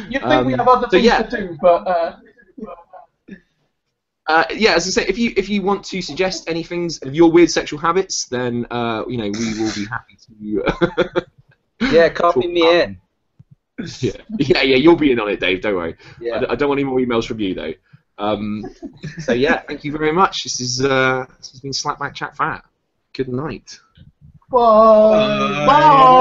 You'd think we have other things to do, but yeah, as I say, if you want to suggest any things of your weird sexual habits, then we will be happy to. Yeah, copy me in. Yeah, you'll be in on it, Dave. Don't worry. Yeah. I don't want any more emails from you though. So yeah, thank you very much. This has been Slapback Chat Frat. Good night. bye. Bye.